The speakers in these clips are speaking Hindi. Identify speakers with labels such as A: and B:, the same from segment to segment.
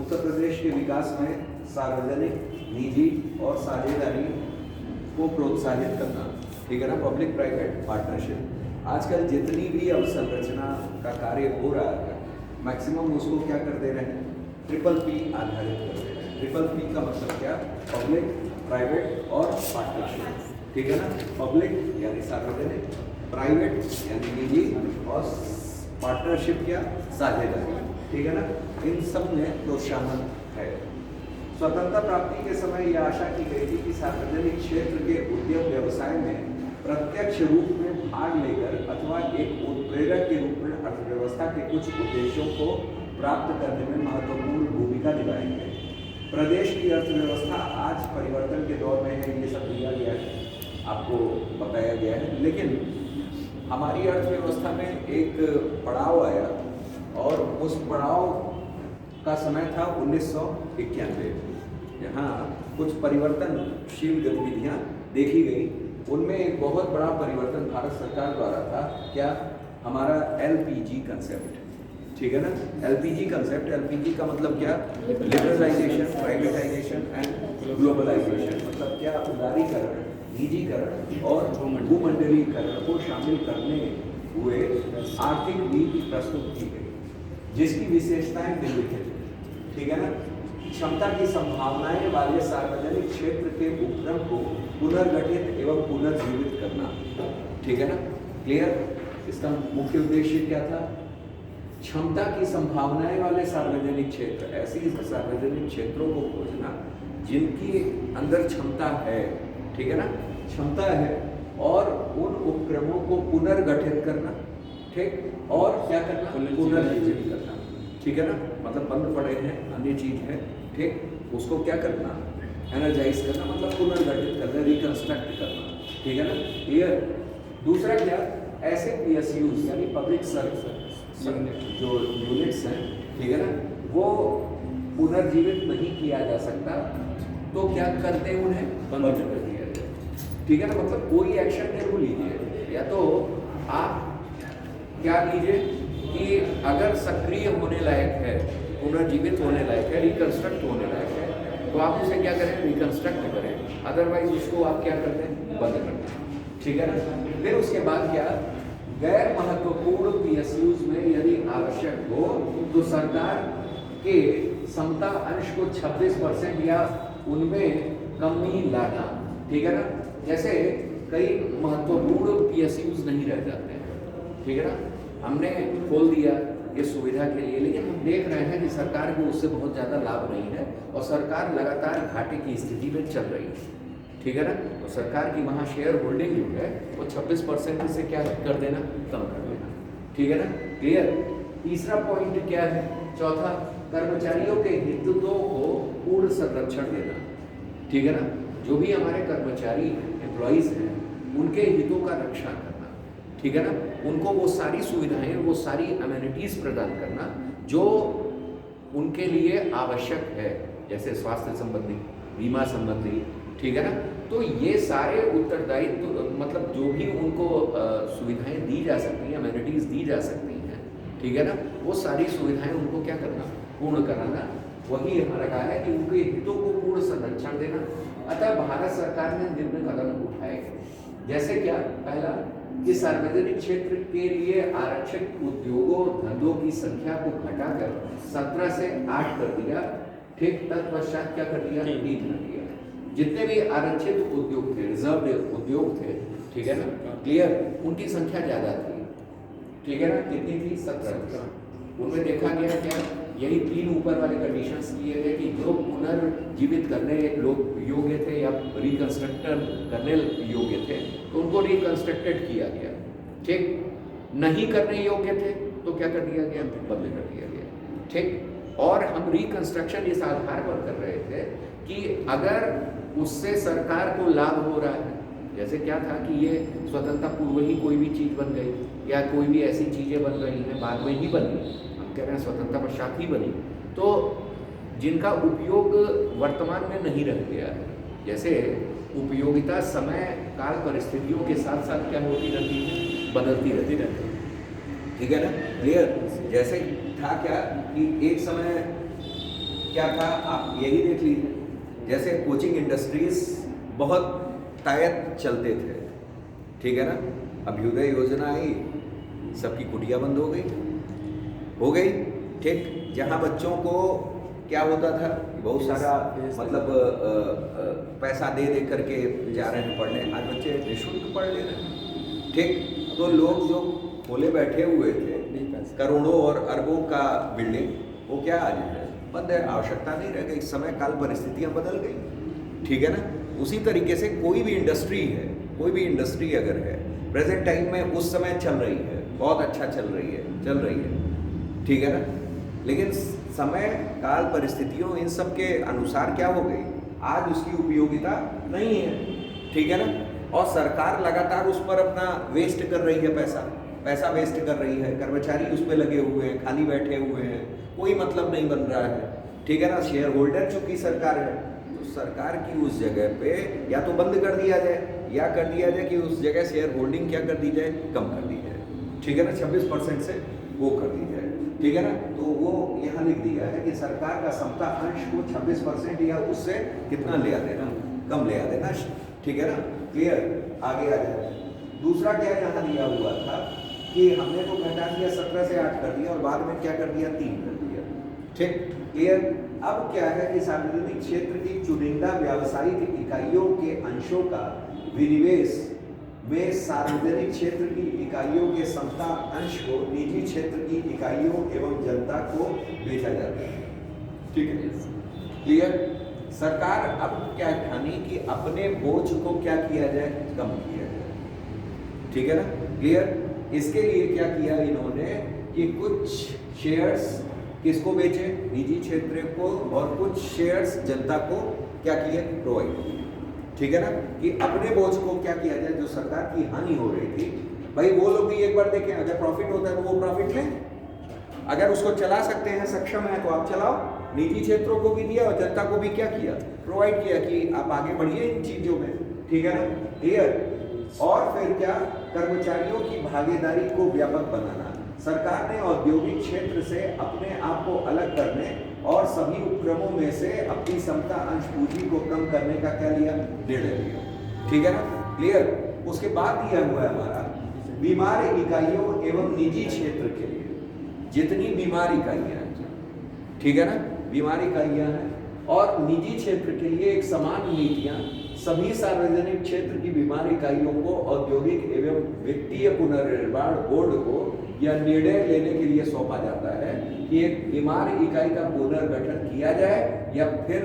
A: उत्तर प्रदेश के विकास में सार्वजनिक, निजी और साझेदारी को प्रोत्साहित करना, ठीक है ना, पब्लिक प्राइवेट पार्टनरशिप। आजकल जितनी भी अवसंरचना का कार्य हो रहा है, मैक्सिमम उसको क्या कर दे रहे हैं, PPP आधारित कर दे रहे हैं। PPP का मतलब क्या, पब्लिक प्राइवेट और पार्टनरशिप, ठीक है ना। पब्लिक यानी सार्वजनिक, प्राइवेट यानी निजी और पार्टनरशिप क्या, साझेदारी, ठीक है ना। इन सब में प्रोत्साहन है। स्वतंत्रता प्राप्ति के समय यह आशा की गई थी कि सार्वजनिक क्षेत्र के उद्यम व्यवसाय में प्रत्यक्ष रूप में भाग लेकर अथवा एक उत्प्रेरक के रूप में अर्थव्यवस्था के कुछ उद्देश्यों को प्राप्त करने में महत्वपूर्ण भूमिका निभाएंगे। प्रदेश की अर्थव्यवस्था आज परिवर्तन के दौर में है, ये सब दिया गया है, आपको बताया गया है। लेकिन हमारी अर्थव्यवस्था में एक पड़ाव आया और उस पड़ाव का समय था 1991। यहाँ कुछ परिवर्तनशील गतिविधियाँ देखी गई। उनमें एक बहुत बड़ा परिवर्तन भारत सरकार द्वारा था, क्या, हमारा LPG कंसेप्ट, ठीक है ना। LPG कंसेप्ट, LPG का मतलब क्या, लिबरलाइजेशन, प्राइवेटाइजेशन एंड ग्लोबलाइजेशन, मतलब क्या, उदारीकरण, निजीकरण और भूमंडलीकरण को शामिल करने हुए आर्थिक नीति प्रस्तुत की गई, जिसकी विशेषताएं निम्नलिखित, ठीक है ना। क्षमता की संभावनाएं वाले सार्वजनिक क्षेत्र के उपक्रम को पुनर्गठित एवं पुनर्जीवित करना, ठीक है ना, क्लियर। इसका मुख्य उद्देश्य क्या था, क्षमता की संभावनाएं वाले सार्वजनिक क्षेत्र, ऐसी सार्वजनिक क्षेत्रों को खोजना जिनकी अंदर क्षमता है, ठीक है ना, क्षमता है, और उन उपक्रमों को पुनर्गठित करना, ठीक, और क्या करना, पुनर्जीवित करना, ठीक है ना, मतलब बंद पड़े हैं, अन्य चीज है, ठीक, उसको क्या करना, एनर्जाइज करना, मतलब पुनर्गठित करना, रिकंस्ट्रक्ट करना, ठीक है ना, क्लियर। दूसरा क्या, ऐसे PSUs यानी पब्लिक सर्विस जो यूनिट्स हैं, ठीक है ना, वो पुनर्जीवित नहीं किया जा सकता, तो क्या करते हैं, उन्हें बंद कर दिया जाए, ठीक है ना। मतलब कोई एक्शन जरूर लीजिए, या तो आप क्या लीजिए कि अगर सक्रिय होने लायक है, पुनर्जीवित होने लायक है, रिकंस्ट्रक्ट होने लायक है, तो आप उसे क्या करें, रिकंस्ट्रक्ट करें, अदरवाइज उसको आप क्या करते हैं, बंद करते हैं, ठीक है ना। फिर उसके बाद क्या, गैर महत्वपूर्ण PSUs में यदि आवश्यक हो तो सरकार के क्षमता अंश को 26% या उनमें कमी लाना, ठीक है ना। जैसे कई महत्वपूर्ण PSUs नहीं रह जाते हैं, ठीक है ना, हमने खोल दिया इस सुविधा के लिए, लेकिन हम देख रहे हैं कि सरकार को उससे बहुत ज़्यादा लाभ नहीं है और सरकार लगातार घाटे की स्थिति में चल रही है, ठीक है ना। तो सरकार की वहाँ शेयर होल्डिंग जो है वो 26% से क्या कर देना, कम कर देना, ठीक है ना, क्लियर। तीसरा पॉइंट क्या है, चौथा, कर्मचारियों के हितों को पूर्ण संरक्षण देना, ठीक है ना। जो भी हमारे कर्मचारी एम्प्लॉइज हैं उनके हितों का रक्षा करना, ठीक है ना, उनको वो सारी सुविधाएं, वो सारी अमेनिटीज प्रदान करना जो उनके लिए आवश्यक है, जैसे स्वास्थ्य संबंधी, बीमा संबंधी, ठीक है ना। तो ये सारे उत्तरदायित्व, मतलब जो भी उनको सुविधाएं दी जा सकती हैं, अमेनिटीज दी जा सकती हैं, ठीक है ना, वो सारी सुविधाएं उनको क्या करना, पूर्ण कराना, वही हमारा कहा है कि उनके हितों को पूर्ण संरक्षण देना। अतः भारत सरकार ने निम्न कदम उठाए, जैसे क्या, पहला कि सार्वजनिक क्षेत्र के लिए आरक्षित उद्योगों धंधों की संख्या को घटाकर 17 से 8 कर दिया, ठीक। तत्पश्चात क्या कर दिया, 3 कर दिया। जितने भी आरक्षित उद्योग थे, रिजर्व उद्योग थे, ठीक है ना, क्लियर, उनकी संख्या ज्यादा थी, ठीक है ना, कितनी थी, 17। उनमें देखा गया क्या, यही 3 ऊपर वाले कंडीशंस किए गए कि जो पुनर्जीवित करने लोग योग्य थे या रिकंस्ट्रक्टर करने योग्य थे तो उनको रिकंस्ट्रक्टेड किया गया, ठीक। नहीं करने योग्य थे तो क्या कर दिया गया, बंद कर दिया गया, ठीक। और हम रिकंस्ट्रक्शन इस आधार पर कर रहे थे कि अगर उससे सरकार को लाभ हो रहा है, जैसे क्या था कि ये स्वतंत्रता पूर्व ही कोई भी चीज़ बन गई या कोई भी ऐसी चीज़ें बन गई हैं, बाद में ही बनी, हम कह रहे हैं स्वतंत्रता पश्चात ही बनी, तो जिनका उपयोग वर्तमान में नहीं रह गया है, जैसे उपयोगिता समय काल परिस्थितियों के साथ साथ क्या होती रहती है, बदलती रहती है, ठीक है ना, क्लियर। जैसे था क्या कि एक समय क्या था, आप यही देख लीजिए। जैसे कोचिंग इंडस्ट्रीज बहुत तायत चलते थे, ठीक है ना। अभ्युदय योजना आई, सबकी कुटिया बंद हो गई, ठीक। जहाँ बच्चों को क्या होता था, बहुत सारा मतलब पैसा दे करके जा रहे हैं पढ़ने, आज बच्चे निःशुल्क पढ़ ले रहे हैं, ठीक। तो लोग जो खोले बैठे हुए थे करोड़ों और अरबों का बिल्डिंग, वो क्या आज है, बंद है। आवश्यकता नहीं रह गई, समय काल परिस्थितियाँ बदल गई, ठीक है ना। उसी तरीके से कोई भी इंडस्ट्री अगर है प्रेजेंट टाइम में उस समय चल रही है, बहुत अच्छा चल रही है, ठीक है ना। लेकिन समय काल परिस्थितियों इन सब के अनुसार क्या हो गई, आज उसकी उपयोगिता नहीं है, ठीक है ना। और सरकार लगातार उस पर अपना वेस्ट कर रही है, पैसा वेस्ट कर रही है, कर्मचारी उस पर लगे हुए हैं, खाली बैठे हुए हैं, कोई मतलब नहीं बन रहा है, ठीक है ना। शेयर होल्डर चूंकि सरकार है, तो सरकार की उस जगह पे या तो बंद कर दिया जाए या कर दिया जाए कि उस जगह शेयर होल्डिंग क्या कर दी जाए, कम कर दी जाए, ठीक है ना। 26% से वो कर दी जाए, ठीक है ना। तो वो यहाँ लिख दिया है कि सरकार का समता अंश को 26% या उससे कितना ले आ देना, कम ले आ देना, ठीक है ना। क्लियर, आगे आ जाए। दूसरा क्या यहाँ दिया हुआ था कि हमने तो घटा दिया, 17 से 8 कर दिया और बाद में क्या कर दिया, 3 कर दिया, ठीक। क्लियर। अब क्या है कि सार्वजनिक क्षेत्र की चुनिंदा व्यावसायिक इकाइयों के अंशों का विनिवेश में सार्वजनिक क्षेत्र की इकाइयों के समता अंश को निजी क्षेत्र की इकाइयों एवं जनता को बेचा जाता है, ठीक है। क्लियर। सरकार अब क्या ठानी कि अपने बोझ को क्या किया जाए, कम किया जाए, ठीक है ना। क्लियर। इसके लिए क्या किया इन्होंने कि कुछ शेयर्स किसको बेचे, निजी क्षेत्र को, और कुछ शेयर्स जनता को क्या किए, प्रोवाइड किए, ठीक है ना। कि अपने बोझ को क्या किया जाए, जो सरकार की हानि हो रही थी, भाई वो लोग भी एक बार देखें, अगर प्रॉफिट होता है तो वो प्रॉफिट लें, अगर उसको चला सकते हैं, सक्षम है तो आप चलाओ। निजी क्षेत्रों को भी दिया और जनता को भी क्या किया, प्रोवाइड किया कि आप आगे बढ़िए इन चीजों में, ठीक है ना। क्लियर। और फिर क्या, कर्मचारियों की भागीदारी को व्यापक बनाना, सरकार ने औद्योगिक क्षेत्र से अपने आप को अलग करने और सभी उपक्रमों में से अपनी समता अंश पूंजी को कम करने का क्या लिया, निर्णय लिया, ठीक है ना। क्लियर। उसके बाद दिया हुआ है हमारा बीमार इकाइयों एवं निजी क्षेत्र के लिए जितनी बीमार इकाइयां हैं, ठीक है ना, बीमार इकाइयां हैं, और निजी क्षेत्र के लिए एक समान नीतियां सभी सार्वजनिक क्षेत्र की बीमार इकाइयों को औद्योगिक एवं वित्तीय पुनर्निर्माण बोर्ड को यह निर्णय लेने के लिए सौंपा जाता है कि एक बीमार इकाई का पुनर्गठन किया जाए या फिर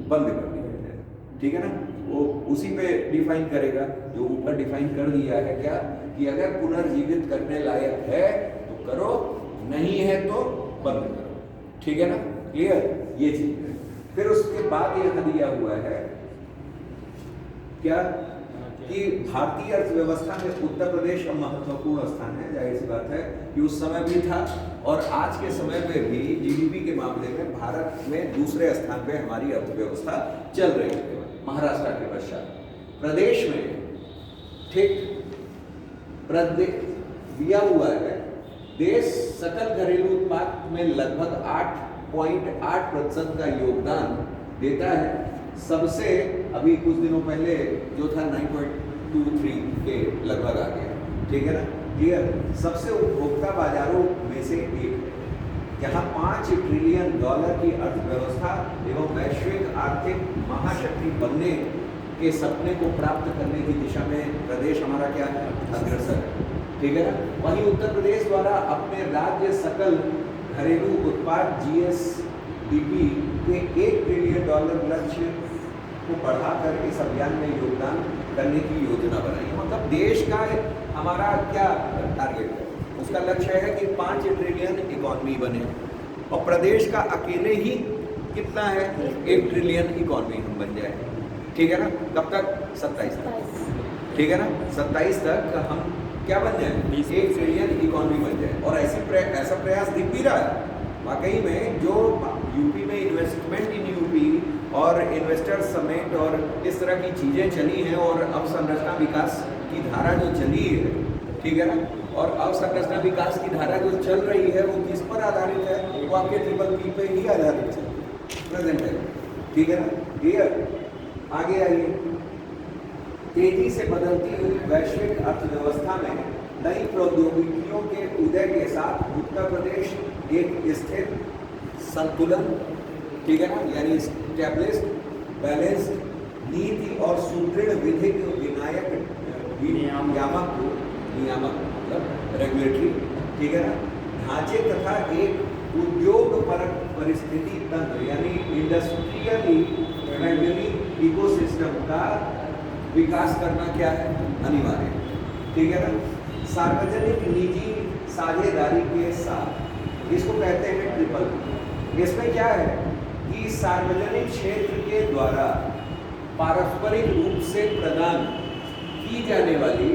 A: बंद कर दिया जाए, ठीक है ना। वो उसी पे डिफाइन करेगा, जो ऊपर डिफाइन कर दिया है क्या, कि अगर पुनर्जीवित करने लायक है तो करो, नहीं है तो बंद करो, ठीक है ना। क्लियर, ये चीज है। फिर उसके बाद यहाँ दिया हुआ है क्या, कि भारतीय अर्थव्यवस्था में उत्तर प्रदेश का महत्वपूर्ण स्थान है। जाहिर सी बात है कि उस समय भी था और आज के समय में भी जीडीपी के मामले में भारत में दूसरे स्थान पे हमारी अर्थव्यवस्था चल रही है, महाराष्ट्र के पश्चात। प्रदेश में, ठीक, प्रदेश दिया हुआ है, देश सकल घरेलू उत्पाद में लगभग 8.8% का योगदान देता है। सबसे अभी कुछ दिनों पहले जो था 9.23 के लगभग आ गया, ठीक है ना। क्लियर। सबसे उपभोक्ता बाजारों में से एक है, जहां $5 ट्रिलियन की अर्थव्यवस्था एवं वैश्विक आर्थिक महाशक्ति बनने के सपने को प्राप्त करने की दिशा में प्रदेश हमारा क्या है, अग्रसर है, ठीक है ना। वहीं उत्तर प्रदेश द्वारा अपने राज्य सकल घरेलू उत्पाद GSDP के $1 ट्रिलियन लक्ष्य को बढ़ाकर इस अभियान में योगदान करने की योजना बनाई है। मतलब देश का हमारा क्या टारगेट है, उसका लक्ष्य है कि 5 ट्रिलियन इकॉनमी बने, और प्रदेश का अकेले ही कितना है, 1 ट्रिलियन इकॉनमी हम बन जाए, ठीक है ना। कब तक, 27 तक, ठीक है ना। 27 तक हम क्या बन जाए, 1 ट्रिलियन इकॉनमी बन जाए। और ऐसा प्रयास दिख भी रहा है वाकई में। जो यूपी में इन्वेस्टमेंट इन यूपी और इन्वेस्टर समेट और इस तरह की चीज़ें चली हैं, और अवसंरचना विकास की धारा जो चली है, ठीक है ना, और अवसंरचना विकास की धारा जो चल रही है वो किस पर आधारित है, वो आपके ट्रिपल P पे ही आधारित है, प्रेजेंट है, ठीक है ना, क्लियर। आगे आइए, तेजी से बदलती हुई वैश्विक अर्थव्यवस्था में नई प्रौद्योगिकियों के उदय के साथ उत्तर प्रदेश एक स्थिर संतुलन, ठीक है ना, यानी स्टैब्लिश्ड बैलेंस्ड नीति और सुदृढ़ विधिक नियामक मतलब रेगुलेटरी, ठीक है ना, ढांचे तथा एक उद्योग परक परिस्थिति तंत्र यानी इंडस्ट्रियली फ्रेंडली इकोसिस्टम का विकास करना क्या है, अनिवार्य, ठीक है ना। सार्वजनिक निजी साझेदारी के साथ, इसको कहते हैं ट्रिपल। इसमें क्या है कि सार्वजनिक क्षेत्र के द्वारा पारस्परिक रूप से प्रदान की जाने वाली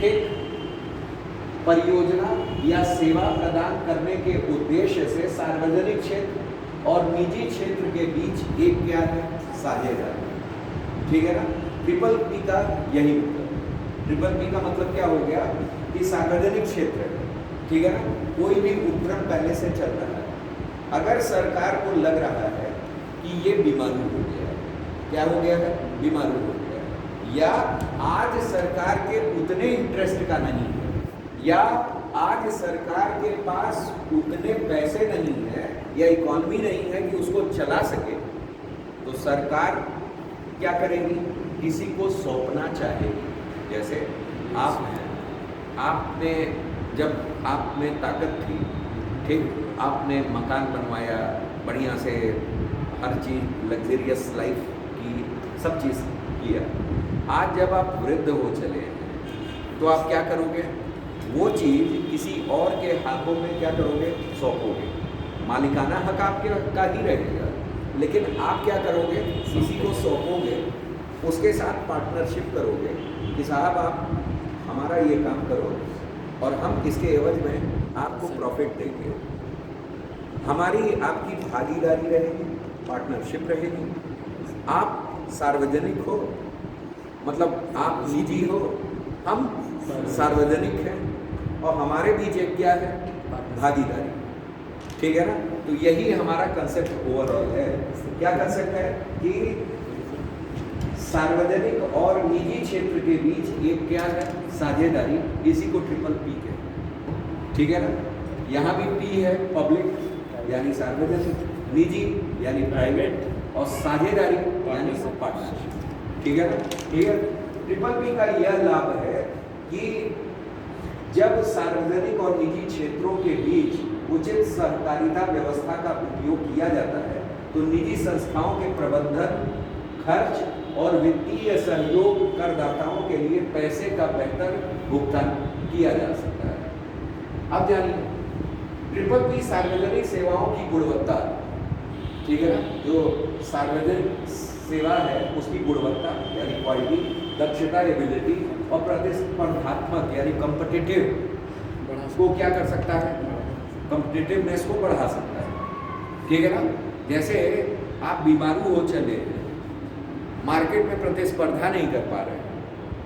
A: एक परियोजना या सेवा प्रदान करने के उद्देश्य से सार्वजनिक क्षेत्र और निजी क्षेत्र के बीच एक क्या है, साझेदारी, ठीक है ना। ट्रिपल पी का यही मतलब, ट्रिपल पी का मतलब क्या हो गया कि सार्वजनिक क्षेत्र, ठीक है ना, कोई भी उपक्रम पहले से चल रहा है, अगर सरकार को लग रहा है कि ये बीमारू हो गया है, क्या हो गया है, बीमारू हो गया है, या आज सरकार के उतने इंटरेस्ट का नहीं है, या आज सरकार के पास उतने पैसे नहीं है या इकॉनमी नहीं है कि उसको चला सके, तो सरकार क्या करेगी, किसी को सौंपना चाहेगी। जैसे आप हैं, आपने जब आप में ताकत थी, ठीक, आपने मकान बनवाया बढ़िया से, हर चीज़ लग्जरियस लाइफ की, सब चीज़ किया। आज जब आप वृद्ध हो चले हैं तो आप क्या करोगे, वो चीज़ किसी और के हाथों में क्या करोगे, सौंपोगे। मालिकाना हक आपके का ही रहेगा, लेकिन आप क्या करोगे, किसी को सौंपोगे, उसके साथ पार्टनरशिप करोगे कि साहब आप हमारा ये काम करो और हम इसके एवज में आपको प्रॉफिट देंगे। हमारी आपकी भागीदारी रहेगी, पार्टनरशिप रहेगी। आप सार्वजनिक हो, मतलब आप निजी हो, हम सार्वजनिक हैं, और हमारे बीच एक क्या है, भागीदारी, ठीक है ना। तो यही हमारा कंसेप्ट ओवरऑल है। क्या कंसेप्ट है कि सार्वजनिक और निजी क्षेत्र के बीच एक क्या है, साझेदारी, इसी को ट्रिपल पी कहते, ठीक है ना। यहाँ भी पी है, पब्लिक यानी सार्वजनिक, निजी यानी प्राइवेट, और साझेदारी यानी पार्टनरशिप, ठीक है ना, क्लियर। ट्रिपल पी का यह लाभ है कि जब सार्वजनिक और निजी क्षेत्रों के बीच उचित सहकारिता व्यवस्था का उपयोग किया जाता है तो निजी संस्थाओं के प्रबंधन, खर्च और वित्तीय सहयोग करदाताओं के लिए पैसे का बेहतर भुगतान किया जा सकता है। अब जानिए, ट्रिपल पी सार्वजनिक सेवाओं की गुणवत्ता, ठीक है ना, जो सार्वजनिक सेवा है उसकी गुणवत्ता यानी क्वालिटी, दक्षता एबिलिटी, और प्रतिस्पर्धात्मक यानी कॉम्पिटिटिव को क्या कर सकता है, कॉम्पिटिटिवनेस को बढ़ा सकता है, ठीक है ना। जैसे आप बीमारू हो चले, मार्केट में प्रतिस्पर्धा नहीं कर पा रहे,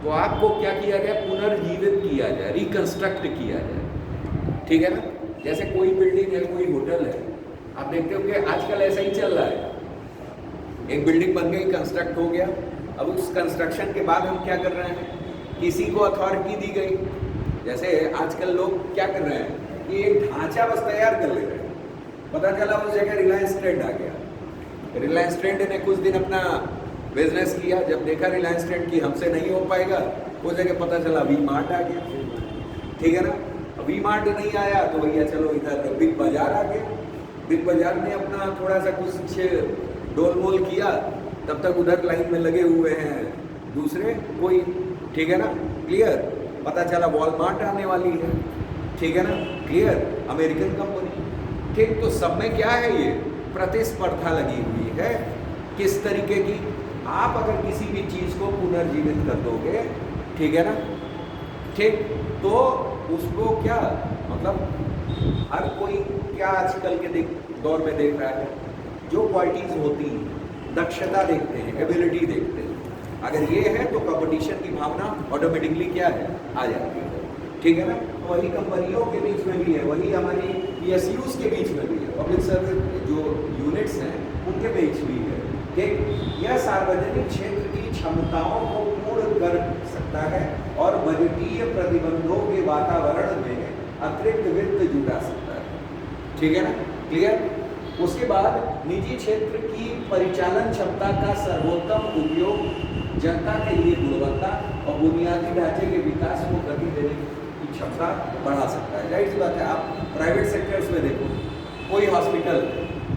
A: तो आपको क्या किया जाए, पुनर्जीवित किया जाए, रिकंस्ट्रक्ट किया जाए, ठीक है ना। जैसे कोई बिल्डिंग है, कोई होटल है, आप देखते हो कि आजकल ऐसा ही चल रहा है, एक बिल्डिंग बन गई, कंस्ट्रक्ट हो गया, अब उस कंस्ट्रक्शन के बाद हम क्या कर रहे हैं, किसी को अथॉरिटी दी गई। जैसे आजकल लोग क्या कर रहे हैं कि एक ढांचा बस तैयार कर ले रहे हैं, पता चला उस जगह रिलायंस ट्रेंड आ गया। रिलायंस ट्रेंड ने कुछ दिन अपना बिजनेस किया, जब देखा रिलायंस ट्रेंड की हमसे नहीं हो पाएगा, उस जगह पता चला वी मार्ट आ गया, ठीक है ना। वी मार्ट नहीं आया तो भैया चलो इधर बिग बाजार आ गया, बिग बाजार ने अपना थोड़ा सा कुछ डोल मोल किया, तब तक उधर लाइन में लगे हुए हैं दूसरे कोई, ठीक है ना, क्लियर। पता चला वॉलमार्ट आने वाली है, ठीक है ना, क्लियर, अमेरिकन कंपनी, ठीक। तो सब में क्या है, ये प्रतिस्पर्धा लगी हुई है। किस तरीके की, आप अगर किसी भी चीज़ को पुनर्जीवित कर दोगे, ठीक है ना, ठीक, तो उसको क्या मतलब हर कोई क्या आजकल के दौर में देख रहा है, जो क्वालिटीज़ होती हैं, दक्षता देखते हैं, एबिलिटी देखते हैं, अगर ये है तो कंपटीशन की भावना ऑटोमेटिकली क्या है, आ जाती है, ठीक है ना। तो वही कंपनियों के बीच में भी है, वही हमारी PSUs के बीच में भी है, पब्लिक सर्विस जो यूनिट्स हैं उनके बीच भी है। ठीक, यह सार्वजनिक क्षेत्र की क्षमताओं को पूर्ण कर सकता है और बजटीय प्रतिबंधों के वातावरण में अतिरिक्त वित्त जुटा सकता है। ठीक है ना, क्लियर। उसके बाद निजी क्षेत्र की परिचालन क्षमता का सर्वोत्तम उपयोग जनता के लिए गुणवत्ता और बुनियादी ढांचे के विकास को गति देने की क्षमता बढ़ा सकता है। जाहिर सी बात है, आप प्राइवेट सेक्टर्स में देखो, कोई हॉस्पिटल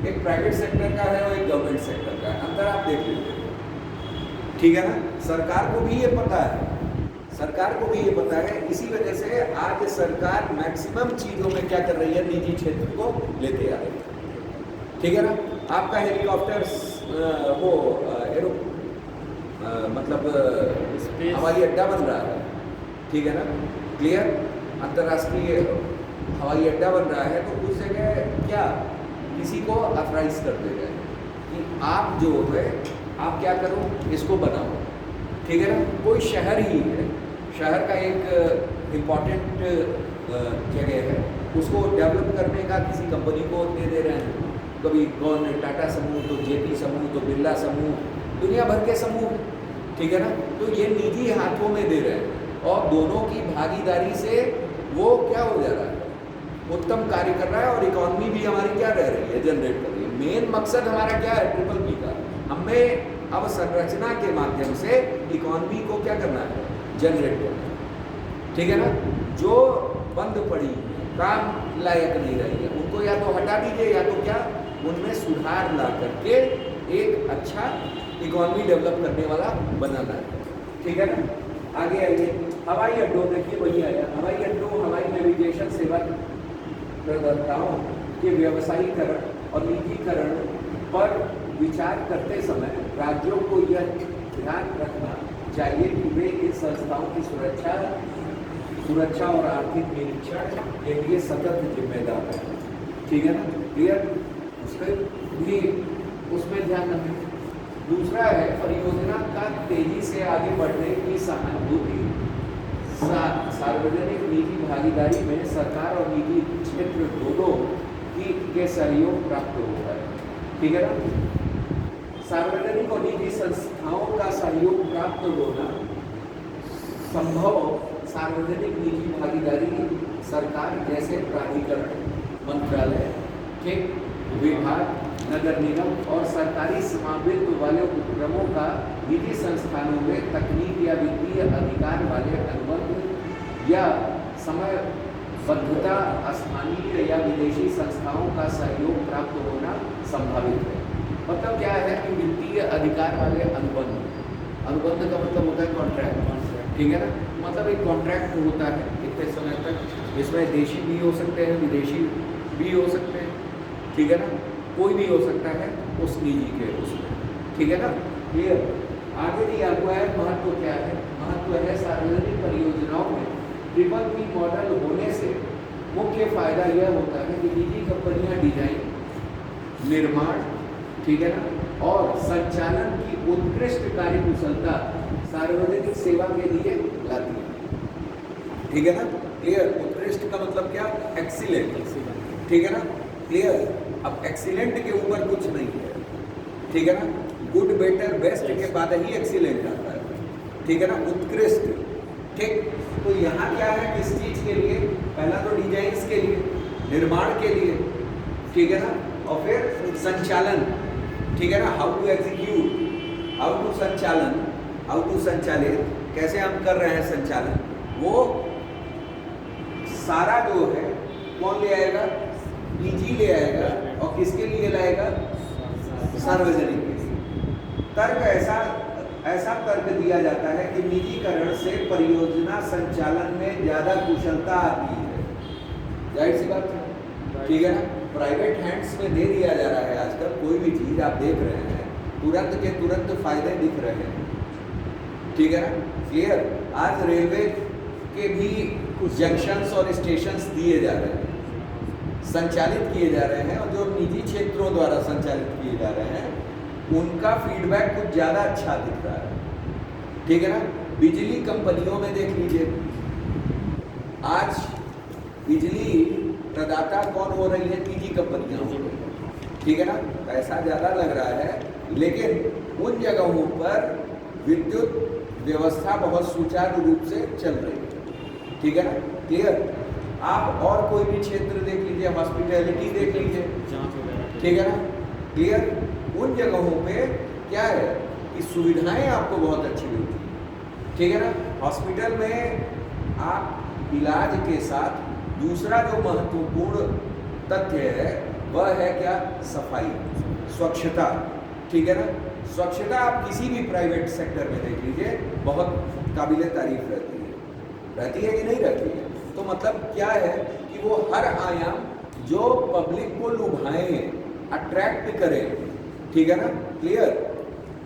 A: एक प्राइवेट सेक्टर का है और एक गवर्नमेंट सेक्टर का है, अंदर आप देख लीजिए। ठीक है ना, सरकार को भी ये पता है, सरकार को भी ये पता है। इसी वजह से आज सरकार मैक्सिमम चीज़ों में क्या कर रही है, निजी क्षेत्र को लेते आ रही है। ठीक है ना, आपका हेलीकॉप्टर वो एरो मतलब हवाई अड्डा बन रहा है। ठीक है ना, क्लियर। अंतर्राष्ट्रीय हवाई अड्डा बन रहा है, तो उस जगह क्या किसी को अथराइज कर दे गए कि आप जो है आप क्या करो, इसको बनाओ। ठीक है ना, कोई शहर ही है, शहर का एक इम्पॉर्टेंट जगह है, उसको डेवलप करने का किसी कंपनी को दे रहे हैं। कभी कौन, टाटा समूह, तो जेपी समूह, तो बिरला समूह, दुनिया भर के समूह। ठीक है ना, तो ये निजी हाथों में दे रहे हैं और दोनों की भागीदारी से वो क्या हो जा रहा है, उत्तम कार्य कर रहा है और इकोनॉमी भी हमारी क्या रह रही है, जनरेट कर रही है। मेन मकसद हमारा क्या है, ट्रिपल पी का, हमें अब संरचना के माध्यम से इकोनॉमी को क्या करना है, जनरेट करना है। ठीक है ना, जो बंद पड़ी काम लायक नहीं रही है उनको या तो हटा दीजिए या तो क्या उनमें सुधार ला करके एक अच्छा इकोनॉमी डेवलप करने वाला बनाना है। ठीक है ना, आगे आइए। हवाई अड्डों, देखिए वही आया, हवाई अड्डों, हवाई नेविगेशन सेवा प्रदाताओं के व्यवसायीकरण और निजीकरण पर विचार करते समय राज्यों को यह ध्यान रखना चाहिए कि वे इस संस्थाओं की सुरक्षा और आर्थिक निरीक्षण के लिए सतत जिम्मेदार है। ठीक है ना, क्लियर। उसमें ध्यान रखें। दूसरा है परियोजना का तेजी से आगे बढ़ने की सहानुभूति। सार्वजनिक निजी भागीदारी में सरकार और निजी क्षेत्र दोनों के सहयोग प्राप्त होता है। ठीक है ना, सार्वजनिक और निजी संस्थाओं का सहयोग प्राप्त होना संभव सार्वजनिक निजी भागीदारी सरकार जैसे प्राधिकरण, मंत्रालय, ठीक, विभाग, नगर निगम और सरकारी स्वामित्व वाले उपक्रमों का निजी संस्थानों में तकनीक या वित्तीय अधिकार वाले अनुबंध या समयबद्धता स्थानीय या विदेशी संस्थाओं का सहयोग प्राप्त होना संभावित है। मतलब क्या है कि वित्तीय अधिकार वाले अनुबंध, अनुबंध का मतलब होता है कॉन्ट्रैक्ट। ठीक है ना, मतलब एक कॉन्ट्रैक्ट होता है इतने समय तक, इसमें देशी भी हो सकते हैं, विदेशी भी हो सकते हैं। ठीक है ना, कोई भी हो सकता है उस निजी के उसमें। ठीक है ना, क्लियर। आगे दिया हुआ है महत्व क्या है, महत्व है सार्वजनिक परियोजनाओं में ट्रिपल पी मॉडल होने से मुख्य फायदा यह होता है कि निजी कंपनियां डिजाइन, निर्माण, ठीक है ना, और संचालन की उत्कृष्ट कार्यकुशलता सार्वजनिक सेवा के लिए लाती है। ठीक है ना, क्लियर। उत्कृष्ट का मतलब क्या, एक्सीलेंट। ठीक है ना, क्लियर। अब एक्सीलेंट के ऊपर कुछ नहीं है। ठीक है ना, गुड, बेटर, बेस्ट के बाद ही एक्सीलेंट आता है। ठीक है ना, उत्कृष्ट। ठीक, तो यहाँ क्या है, किस चीज के लिए, पहला तो डिजाइन्स के लिए, निर्माण के लिए, ठीक है ना, और फिर संचालन। ठीक है ना, how to execute, how to संचालन, हाउ टू संचालित, कैसे हम कर रहे हैं संचालन, वो सारा जो है कौन ले आएगा, निजी ले आएगा। और किसके लिए लाएगा, सार्वजनिक के लिए। तर्क ऐसा तर्क दिया जाता है कि निजीकरण से परियोजना संचालन में ज्यादा कुशलता आती है। जाहिर सी बात है। ठीक है ना, प्राइवेट हैंड्स में दे दिया जा रहा है आजकल, कोई भी चीज आप देख रहे हैं तुरंत के तुरंत फायदे दिख रहे हैं। ठीक है ना, क्लियर। आज रेलवे के भी कुछ जंक्शंस और स्टेशंस दिए जा रहे हैं, संचालित किए जा रहे हैं, और जो निजी क्षेत्रों द्वारा संचालित किए जा रहे हैं उनका फीडबैक कुछ ज़्यादा अच्छा दिख रहा है। ठीक है ना, बिजली कंपनियों में देख लीजिए, आज बिजली प्रदाता कौन हो रही है, निजी कंपनियां हो रही हैं। ठीक है ना, पैसा ज़्यादा लग रहा है, लेकिन उन जगहों पर विद्युत व्यवस्था बहुत सुचारू रूप से चल रही है। ठीक है ना, क्लियर। आप और कोई भी क्षेत्र देख लीजिए, हॉस्पिटैलिटी देख लीजिए, ठीक है ना, क्लियर। उन जगहों पे क्या है कि सुविधाएं आपको बहुत अच्छी मिलती हैं। ठीक है ना, हॉस्पिटल में आप इलाज के साथ दूसरा जो महत्वपूर्ण तथ्य है वह है क्या, सफाई, स्वच्छता। ठीक है ना, स्वच्छता आप किसी भी प्राइवेट सेक्टर में देख लीजिए, बहुत काबिले तारीफ रहती है कि नहीं रहती है। तो मतलब क्या है कि वो हर आयाम जो पब्लिक को लुभाए, अट्रैक्ट करे, ठीक है ना, क्लियर,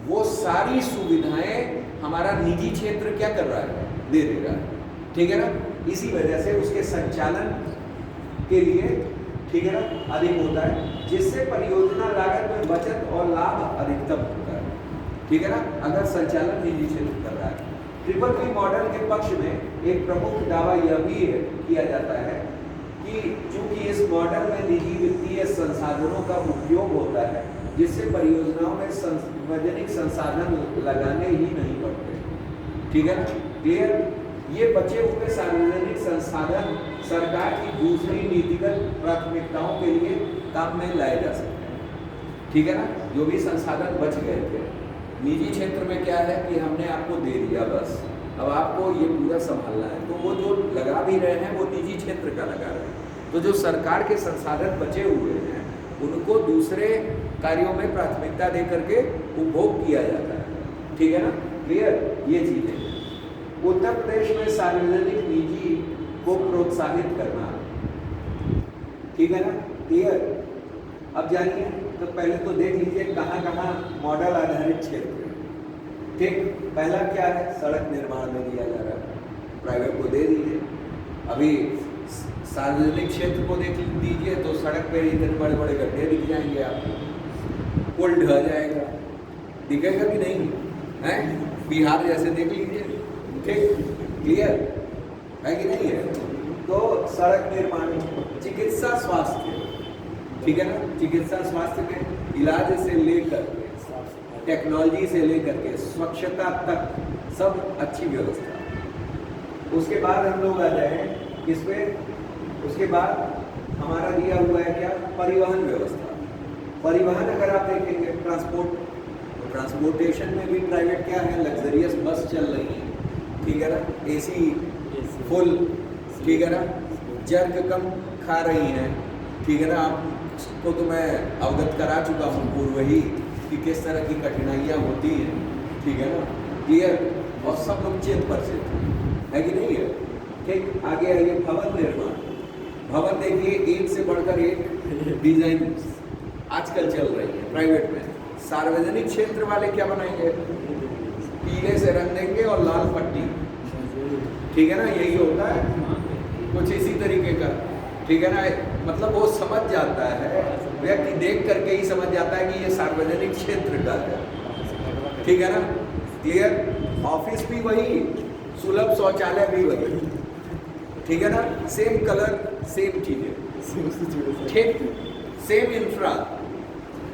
A: वो सारी सुविधाएं हमारा निजी क्षेत्र क्या कर रहा है, दे दे रहा है। ठीक है ना, इसी वजह से उसके संचालन के लिए, ठीक है ना, अधिक होता है, जिससे परियोजना लागत में बचत और लाभ अधिकतम होता है। ठीक है ना, अगर संचालन निजी क्षेत्र कर रहा है। ट्रिपल पी मॉडल के पक्ष में एक प्रमुख दावा यह भी किया जाता है कि चूंकि इस मॉडल में निजी वित्तीय संसाधनों का उपयोग होता है, जिससे परियोजनाओं में सार्वजनिक संसाधन लगाने ही नहीं पड़ते। ठीक है ना, क्लियर। ये बचे हुए सार्वजनिक संसाधन सरकार की दूसरी नीतिगत प्राथमिकताओं के लिए काम में लाए जा सकते हैं। ठीक है ना, जो भी संसाधन बच गए थे निजी क्षेत्र में, क्या है कि हमने आपको दे दिया, बस अब आपको ये पूरा संभालना है। तो वो जो लगा भी रहे हैं वो निजी क्षेत्र का लगा रहे हैं। तो जो सरकार के संसाधन बचे हुए हैं उनको दूसरे कार्यों में प्राथमिकता दे करके उपभोग किया जाता है। ठीक है ना, क्लियर। ये चीजें उत्तर प्रदेश में सार्वजनिक निजी को प्रोत्साहित करना, ठीक है ना, क्लियर। अब जानिए, तो पहले तो देख लीजिए कहाँ कहाँ मॉडल आधारित क्षेत्र है। ठीक, पहला क्या है, सड़क निर्माण में दिया जा रहा है, प्राइवेट को दे दीजिए। अभी सार्वजनिक क्षेत्र को देख लीजिए तो सड़क पे इतने बड़े बड़े गड्ढे दिख जाएंगे आपको, पुल ढह जाएगा, दिखेगा कि नहीं है, बिहार जैसे देख लीजिए। ठीक, क्लियर है कि नहीं है। तो सड़क निर्माण, चिकित्सा स्वास्थ्य, ठीक है ना, चिकित्सा स्वास्थ्य में इलाज से लेकर टेक्नोलॉजी से लेकर के स्वच्छता तक सब अच्छी व्यवस्था। उसके बाद हम लोग आ जाए किस पे, उसके बाद हमारा दिया हुआ है क्या, परिवहन व्यवस्था। परिवहन अगर आप देखेंगे, ट्रांसपोर्ट, तो ट्रांसपोर्टेशन में भी प्राइवेट क्या है, लग्जरियस बस चल रही है, ठीक है ना, एसी फुल, ठीक है ना, जर्क कम खा रही हैं, ठीक है ना। आपको तो मैं अवगत करा चुका हूँ पूर्व ही कि किस तरह की कठिनाइयाँ होती हैं, ठीक है ना, क्लियर। और सब लोग चेत पर से है कि नहीं है। ठीक, आगे आइए, भवन निर्माण। भवन देखिए, एक से बढ़कर एक डिजाइन आजकल चल रही है प्राइवेट में। सार्वजनिक क्षेत्र वाले क्या बनाएंगे, पीले से रंग देंगे और लाल पट्टी, ठीक है ना, यही होता है कुछ इसी तरीके का, ठीक है ना। मतलब वो समझ जाता है, व्यक्ति देख करके ही समझ जाता है कि ये सार्वजनिक क्षेत्र का है, ठीक है ना, क्लियर। ऑफिस भी वही, सुलभ शौचालय भी वही, ठीक है ना, सेम कलर, सेम चीजें, ठीक, सेम इंफ्रा,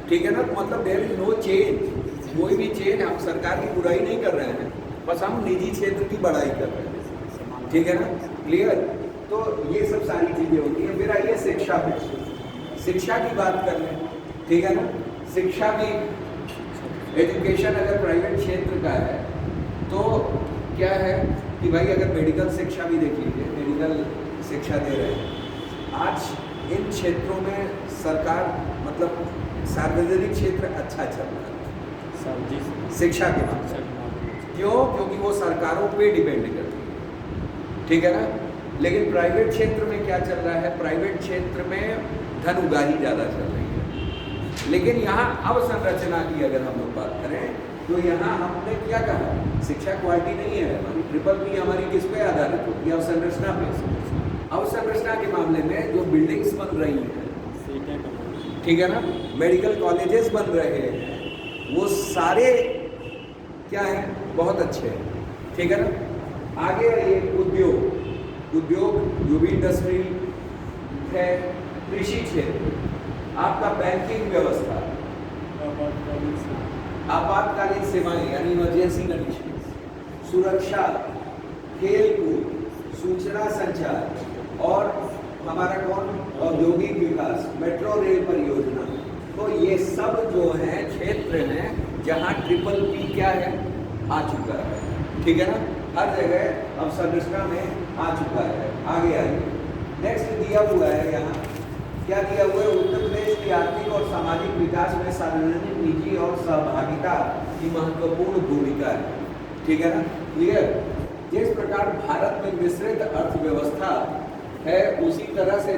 A: ठीक है ना। मतलब देयर इज नो चेंज, कोई भी चेंज। हम सरकार की बुराई नहीं कर रहे हैं, बस हम निजी क्षेत्र की बढ़ाई कर रहे हैं, ठीक है ना, क्लियर। तो ये सब सारी चीजें होती हैं। फिर आइए शिक्षा पे, शिक्षा की बात कर लें, ठीक है ना। शिक्षा भी, एजुकेशन अगर प्राइवेट क्षेत्र का है तो क्या है कि भाई अगर मेडिकल शिक्षा भी देख लीजिए, मेडिकल शिक्षा दे रहे हैं आज इन क्षेत्रों में सरकार, मतलब सार्वजनिक क्षेत्र अच्छा चल रहा है शिक्षा के मामले में। क्यों? क्योंकि वो सरकारों पे डिपेंड करती है, ठीक है ना। लेकिन प्राइवेट क्षेत्र में क्या चल रहा है, प्राइवेट क्षेत्र में धन उगाही ज़्यादा चल रही है। लेकिन यहाँ अवसंरचना की अगर हम लोग बात करें तो यहाँ हमने क्या कहा, शिक्षा क्वालिटी नहीं है हमारी। ट्रिपल पी हमारी किस पे आधारित होती है, अवसंरचना पे। अवसंरचना के मामले में जो बिल्डिंग्स बन रही हैं, ठीक है ना, मेडिकल कॉलेजेस बन रहे हैं, वो सारे क्या है, बहुत अच्छे हैं, ठीक है ना। आगे ये उद्योग, जो भी इंडस्ट्री है, कृषि क्षेत्र, आपका बैंकिंग व्यवस्था, आपातकालीन सेवाएं यानी इमरजेंसी कंडीशन, सुरक्षा, खेलकूद, सूचना संचार और हमारा कौन औद्योगिक विकास, मेट्रो रेल परियोजना। तो ये सब जो है क्षेत्र हैं जहां ट्रिपल पी क्या है, आ चुका है। ठीक है ना, हर जगह अब संरचना में आ चुका है। आगे आइए, नेक्स्ट दिया हुआ है यहाँ, क्या दिया हुआ है, उत्तर प्रदेश की आर्थिक और सामाजिक विकास में सार्वजनिक, निजी और सहभागिता की महत्वपूर्ण भूमिका है। ठीक है ना, क्लियर। जिस प्रकार भारत में मिश्रित अर्थव्यवस्था है उसी तरह से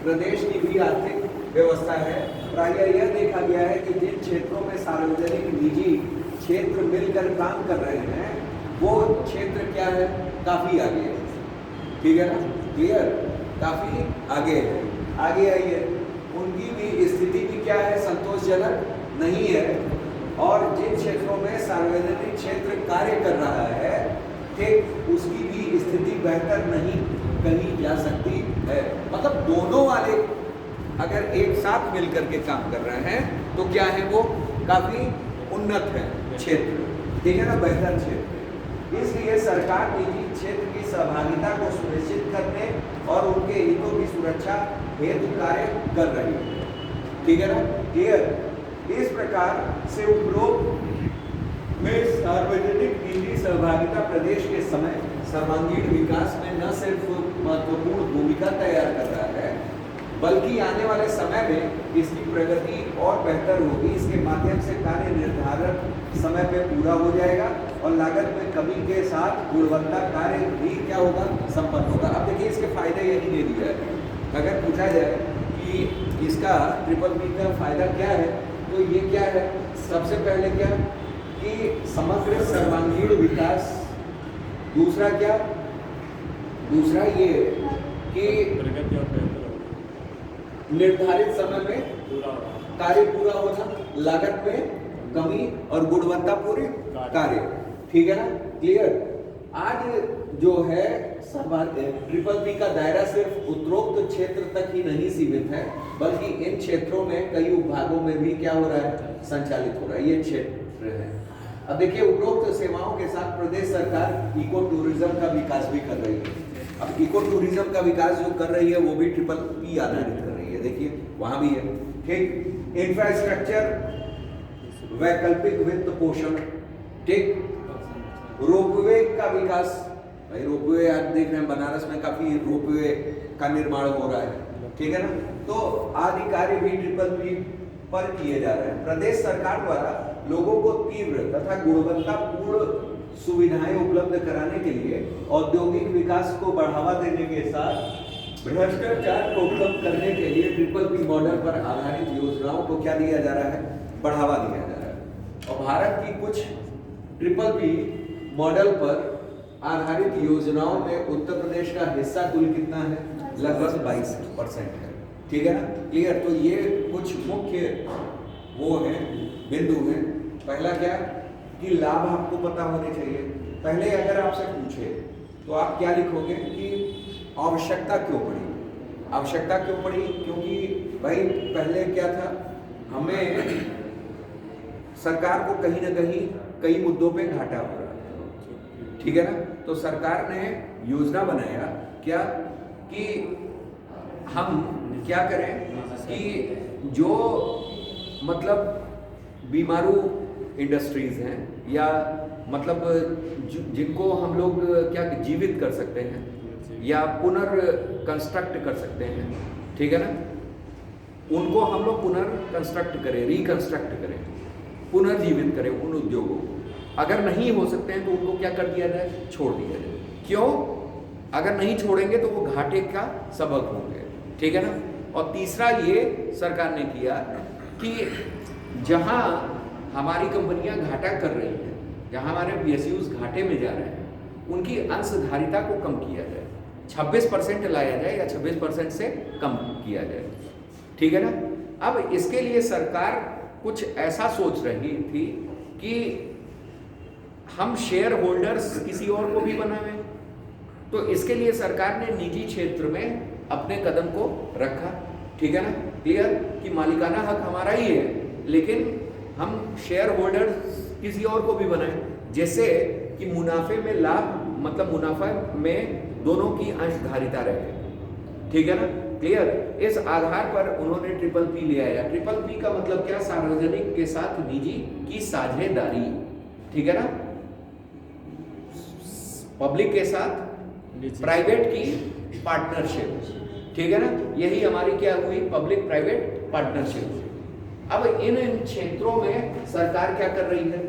A: प्रदेश की भी आर्थिक व्यवस्था है। प्रायः यह देखा गया है कि जिन क्षेत्रों में सार्वजनिक निजी क्षेत्र मिलकर काम कर रहे हैं वो क्षेत्र क्या है, काफी आगे है। ठीक है ना, क्लियर, काफी आगे है। आगे आइए, उनकी भी स्थिति भी क्या है, संतोषजनक नहीं है। और जिन क्षेत्रों में सार्वजनिक क्षेत्र कार्य कर रहा है ठीक उसकी भी स्थिति बेहतर नहीं कही जा सकती है। मतलब दोनों वाले अगर एक साथ मिलकर के काम कर रहे हैं तो क्या है, वो काफी उन्नत है क्षेत्र। ठीक है ना, बेहतर क्षेत्र। इसलिए सरकार निजी क्षेत्र की सहभागिता को सुनिश्चित करने और उनके हितों की सुरक्षा हेतु कार्य कर रही है। ठीक है ना, क्लियर। इस प्रकार से उपरोक्त में सार्वजनिक निजी सहभागिता प्रदेश के समय सर्वांगीण विकास में न सिर्फ महत्वपूर्ण भूमिका तैयार कर रहा है बल्कि आने वाले समय में इसकी प्रगति और बेहतर होगी। इसके माध्यम से कार्य निर्धारित समय पे पूरा हो जाएगा और लागत में कमी के साथ गुणवत्ता कार्य भी क्या होगा, संपन्न होगा। अब देखिए इसके फायदे यही दे दिया है। अगर पूछा जाए कि इसका ट्रिपल पी का फायदा क्या है तो ये क्या है, सबसे पहले क्या कि समग्र सर्वांगीण विकास। दूसरा क्या, दूसरा ये कि निर्धारित समय में कार्य पूरा होना, लागत में कमी और गुणवत्तापूर्ण कार्य। ठीक है ना, क्लियर। आज जो है ट्रिपल पी का दायरा सिर्फ उत्तरोक्त क्षेत्र तक ही नहीं सीमित है बल्कि इन क्षेत्रों में कई विभागों में भी क्या हो रहा है, संचालित हो रहा है। ये क्षेत्र है। अब देखिए, उपरोक्त सेवाओं के साथ प्रदेश सरकार इको टूरिज्म का विकास भी कर रही है। अब इको टूरिज्म का विकास जो कर रही है वो भी ट्रिपल पी आधारित कर रही है। देखिए वहां भी है। ठीक, इंफ्रास्ट्रक्चर, वैकल्पिक वित्त पोषण, ठीक, रोपवे का विकास। भाई रोपवे आज देख रहे हैं बनारस में काफी रोपवे का निर्माण हो रहा है। ठीक है ना, तो आदि कार्य भी ट्रिपल पी पर किए जा रहे हैं। प्रदेश सरकार द्वारा लोगों को तीव्र तथा गुणवत्तापूर्ण सुविधाएं उपलब्ध कराने के लिए औद्योगिक विकास को बढ़ावा देने के साथ भ्रष्टाचार को कम करने के लिए ट्रिपल पी मॉडल पर आधारित योजनाओं को क्या दिया जा रहा है, बढ़ावा दिया जा रहा है। और भारत की कुछ ट्रिपल पी मॉडल पर आधारित योजनाओं में उत्तर प्रदेश का हिस्सा कुल कितना है, लगभग 22% है। ठीक है ना, क्लियर। तो ये कुछ मुख्य वो है, बिंदु है। पहला क्या कि लाभ आपको पता होने चाहिए। पहले अगर आपसे पूछे तो आप क्या लिखोगे कि आवश्यकता क्यों पड़ी। आवश्यकता क्यों पड़ी, क्योंकि भाई पहले क्या था, हमें सरकार को कहीं ना कहीं कई मुद्दों पे घाटा हो रहा है। ठीक है ना, तो सरकार ने योजना बनाया क्या कि हम क्या करें कि जो मतलब बीमारू इंडस्ट्रीज हैं या मतलब जिनको हम लोग क्या जीवित कर सकते हैं या पुनर्कंस्ट्रक्ट कर सकते हैं। ठीक है ना, उनको हम लोग पुनर्कंस्ट्रक्ट करें, रिकंस्ट्रक्ट करें, पुनर्जीवित करें उन उद्योगों को। अगर नहीं हो सकते हैं तो उनको क्या कर दिया जाए, छोड़ दिया जाए। क्यों, अगर नहीं छोड़ेंगे तो वो घाटे का सबक होंगे। ठीक है ना। और तीसरा ये सरकार ने किया कि जहां हमारी कंपनियां घाटा कर रही हैं, जहां हमारे PSUs घाटे में जा रहे हैं, उनकी अंशधारिता को कम किया जाए, 26% लाया जाए या 26% से कम किया जाए। ठीक है ना। अब इसके लिए सरकार कुछ ऐसा सोच रही थी कि हम शेयर होल्डर्स किसी और को भी बनावें, तो इसके लिए सरकार ने निजी क्षेत्र में अपने कदम को रखा। ठीक है ना। क्लियर, कि मालिकाना हक हमारा ही है, लेकिन हम शेयर होल्डर किसी और को भी बनाए, जैसे कि मुनाफे में लाभ, मतलब मुनाफा में दोनों की अंशधारिता रहे। ठीक है ना, क्लियर। इस आधार पर उन्होंने ट्रिपल पी ले आया। ट्रिपल पी का मतलब क्या? सार्वजनिक के साथ निजी की साझेदारी। ठीक है ना, पब्लिक के साथ प्राइवेट की पार्टनरशिप। ठीक है ना, यही हमारी क्या हुई? Public private partnership. अब इन क्षेत्रों में सरकार क्या कर रही है?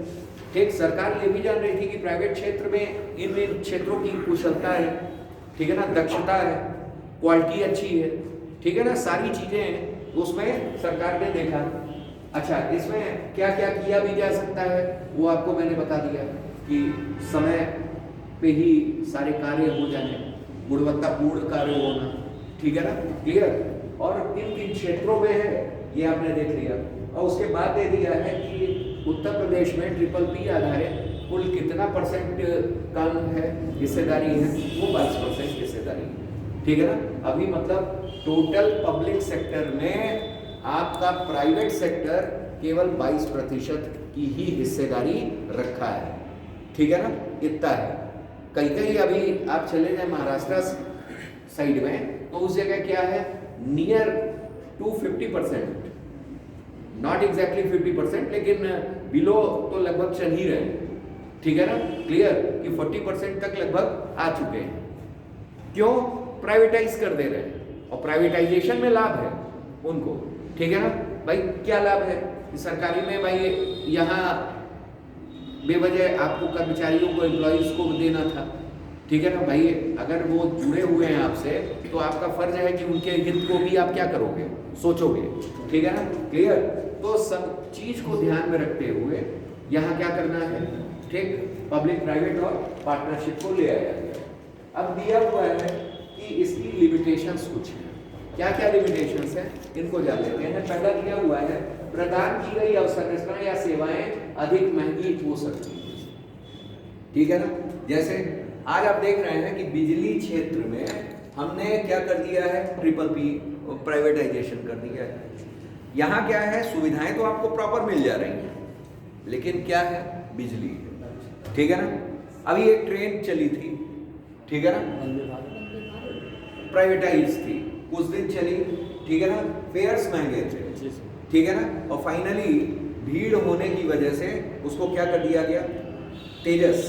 A: ठीक, सरकार ये भी जान रही थी कि प्राइवेट क्षेत्र में इन क्षेत्रों की कुशलता है, ठीक है ना, दक्षता है, क्वालिटी अच्छी है, ठीक है ना, सारी चीजें हैं, उसमें सरकार ने देखा। अच्छा, इसमें क्या क्या किया भी जा सकता है वो आपको मैंने बता दिया कि समय पे ही सारे कार्य हो जाने, गुणवत्तापूर्ण कार्य होना। ठीक है ना, क्लियर। और किन किन क्षेत्रों में है ये आपने देख लिया, और उसके बाद दे दिया है कि उत्तर प्रदेश में ट्रिपल पी आधारित कुल कितना परसेंट काम है, हिस्सेदारी है, वो 22% हिस्सेदारी है। ठीक है ना, अभी मतलब टोटल पब्लिक सेक्टर में आपका प्राइवेट सेक्टर केवल 22% की ही हिस्सेदारी रखा है। ठीक है ना, इतना है। कहीं कहीं अभी आप चले जाए महाराष्ट्र साइड में, तो उस जगह क्या है, नियर टू 50%, नॉट एग्जैक्टली 50%, लेकिन बिलो तो लगभग चल ही रहे हैं। ठीक है ना, क्लियर, कि 40% तक लगभग आ चुके हैं। क्यों? प्राइवेटाइज कर दे रहे हैं, और प्राइवेटाइजेशन में लाभ है उनको। ठीक है ना भाई, क्या लाभ है कि सरकारी में भाई यहाँ बेवजह आपको कर्मचारियों को, एम्प्लॉइज को देना था। ठीक है ना भाई, अगर वो जुड़े हुए हैं आपसे, तो आपका फर्ज है कि उनके हित को भी आप क्या करोगे, सोचोगे। ठीक है ना, क्लियर। तो सब चीज को ध्यान में रखते हुए यहाँ क्या करना है, ठीक, पब्लिक प्राइवेट और पार्टनरशिप को ले आया गया। अब दिया हुआ है कि इसकी लिमिटेशंस कुछ हैं। क्या क्या लिमिटेशंस हैं, इनको जान लेते हैं। पहला दिया हुआ है, प्रदान की गई अवसंरचना या सेवाएं अधिक महंगी हो सकती हैं। ठीक है ना, जैसे आज आप देख रहे हैं कि बिजली क्षेत्र में हमने क्या कर दिया है, ट्रिपल पी प्राइवेटाइजेशन कर दिया है। यहाँ क्या है, सुविधाएं तो आपको प्रॉपर मिल जा रही हैं, लेकिन क्या है, बिजली है। ठीक है ना, अभी एक ट्रेन चली थी, ठीक है ना, प्राइवेटाइज थी, कुछ दिन चली, ठीक है ना, फेयर्स महंगे थे, ठीक है ना, और फाइनली भीड़ होने की वजह से उसको क्या कर दिया गया, तेजस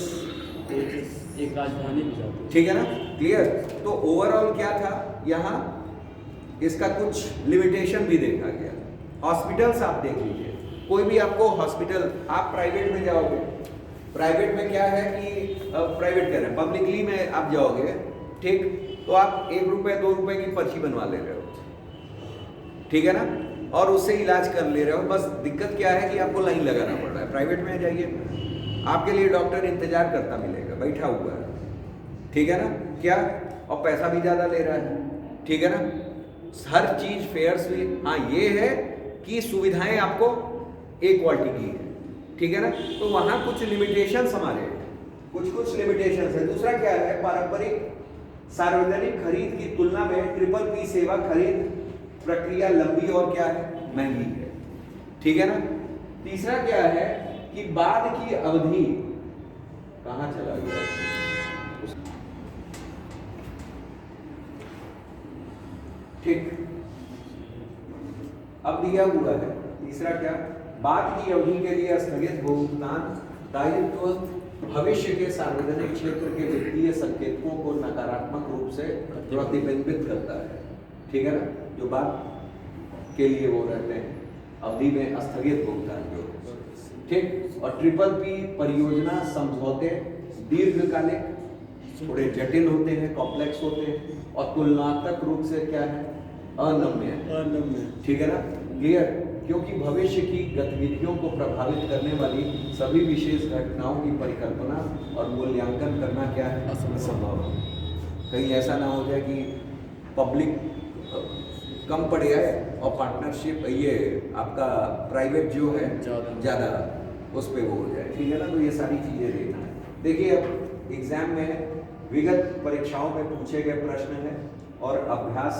B: एक राजधानी भी जाती,
A: ठीक है ना, क्लियर। तो ओवरऑल क्या था, यहाँ इसका कुछ लिमिटेशन भी देखा गया। हॉस्पिटल्स आप देख लीजिए, कोई भी आपको हॉस्पिटल, आप प्राइवेट में जाओगे, प्राइवेट में क्या है कि प्राइवेट कह रहे हैं, पब्लिकली में आप जाओगे, ठीक, तो आप 1 रुपये 2 रुपये की पर्ची बनवा ले रहे हो, ठीक है ना, और उससे इलाज कर ले रहे हो। बस दिक्कत क्या है कि आपको लाइन लगाना पड़ रहा है। प्राइवेट में जाइए, आपके लिए डॉक्टर इंतजार करता मिलेगा, बैठा हुआ है, ठीक है ना, क्या, और पैसा भी ज़्यादा ले रहा है, ठीक है ना, हर चीज़ फेयर्स भी। हाँ, ये है कि सुविधाएं आपको एक क्वालिटी की है, ठीक है ना, तो वहाँ कुछ लिमिटेशंस हमारे, कुछ लिमिटेशंस है। दूसरा क्या है, पारंपरिक सार्वजनिक खरीद की तुलना में ट्रिपल पी सेवा खरीद प्रक्रिया लंबी और क्या है, महंगी है, ठीक है ना। तीसरा क्या है कि बाद की अवधि, कहाँ चला गया, ठीक, अब दिया हुआ है तीसरा क्या, बाद की अवधि के लिए स्थगित भुगतान दायित्व भविष्य के सार्वजनिक क्षेत्र के वित्तीय संकेतकों को नकारात्मक रूप से प्रतिबिंबित करता है, ठीक है ना, जो बाद के लिए वो रहते हैं अवधि में स्थगित भुगतान जो, ठीक। और ट्रिपल पी परियोजना समझौते दीर्घकालिक, थोड़े जटिल होते हैं, कॉम्प्लेक्स होते हैं, और तुलनात्मक रूप से क्या है, अनम्य, ठीक है ना, क्लियर, क्योंकि भविष्य की गतिविधियों को प्रभावित करने वाली सभी विशेष घटनाओं की परिकल्पना और मूल्यांकन करना क्या है, असंभव है। कहीं ऐसा ना हो जाए कि पब्लिक कम पड़ जाए और पार्टनरशिप, ये आपका प्राइवेट जो है ज़्यादा उस पर वो हो जाए, ठीक है ना। तो ये सारी चीज़ें देखना है। देखिए, अब एग्जाम में विगत परीक्षाओं में पूछे गए प्रश्न है और अभ्यास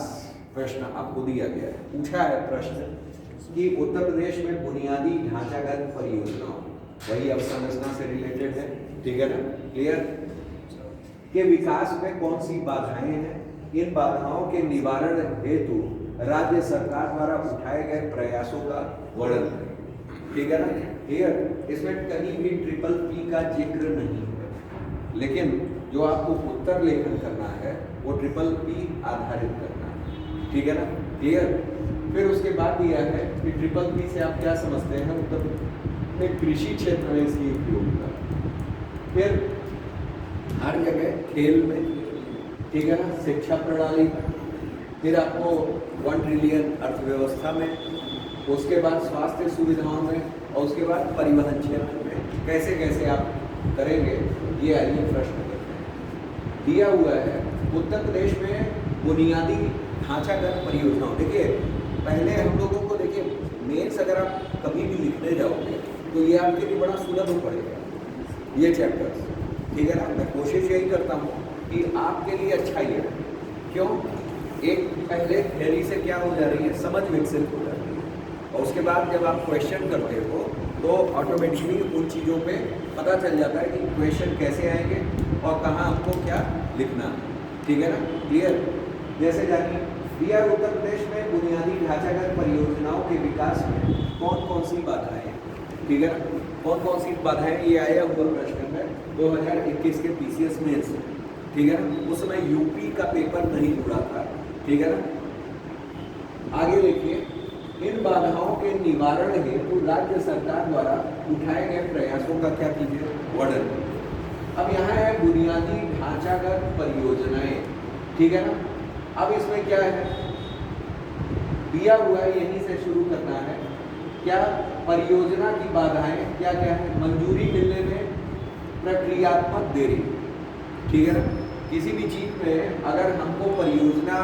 A: प्रश्न आपको दिया गया है, पूछा है प्रश्न कि उत्तर प्रदेश में बुनियादी ढांचागत परियोजनाओं, वही अवसंरचना से रिलेटेड है, ठीक है ना, क्लियर, के विकास में कौन सी बाधाएं हैं, इन बाधाओं के निवारण हेतु राज्य सरकार द्वारा उठाए गए प्रयासों का वर्णन करें, ठीक है ना, क्लियर। इसमें कहीं भी ट्रिपल पी का जिक्र नहीं है, लेकिन जो आपको उत्तर लेखन करना है वो ट्रिपल पी आधारित करना है, ठीक है ना, क्लियर। फिर उसके बाद दिया है कि ट्रिपल पी से आप क्या समझते हैं, उत्तर में कृषि क्षेत्र में इसकी उपयोगिता, फिर हर जगह खेल में, ठीक है ना, शिक्षा प्रणाली, फिर आपको 1 ट्रिलियन अर्थव्यवस्था में, उसके बाद स्वास्थ्य सुविधाओं में, और उसके बाद परिवहन क्षेत्र में कैसे कैसे आप करेंगे, ये आइए प्रश्न करते हैं। दिया हुआ है उत्तर प्रदेश में बुनियादी ढांचागत परियोजनाओं, देखिए पहले हम लोगों को, देखिए मेंस अगर आप कभी भी लिखने जाओगे तो ये आपके लिए बड़ा सुलभ पड़ेगा ये चैप्टर्स, ठीक है ना। मैं कोशिश यही करता हूँ कि आपके लिए अच्छा ही है, क्यों, एक पहले थ्योरी से क्या हो जा रही है, समझ विकसित हो जा रही है, और उसके बाद जब आप क्वेश्चन करते हो तो ऑटोमेटिकली उन चीज़ों पे पता चल जाता है कि क्वेश्चन कैसे आएंगे और कहाँ आपको क्या लिखना है, ठीक है ना, क्लियर। जैसे जानिए, दिया उत्तर प्रदेश में बुनियादी ढांचागत परियोजनाओं के विकास में कौन कौन सी बाधाएं हैं, ठीक है ना, कौन कौन सी बाधाएं, ये आया हुआ प्रश्न है 2021 के PCS में से, ठीक है ना, उस समय यूपी का पेपर नहीं जुड़ा था, ठीक है ना। आगे देखिए, इन बाधाओं के निवारण हेतु राज्य सरकार द्वारा उठाए गए प्रयासों का क्या कीजिए, वर्णन। अब यहाँ है बुनियादी ढांचागत परियोजनाएं, ठीक है ना। अब इसमें क्या है, दिया हुआ है, यहीं से शुरू करना है, क्या परियोजना की बाधाएं क्या क्या है, मंजूरी मिलने में प्रक्रियात्मक देरी, ठीक है ना। किसी भी चीज में अगर हमको परियोजना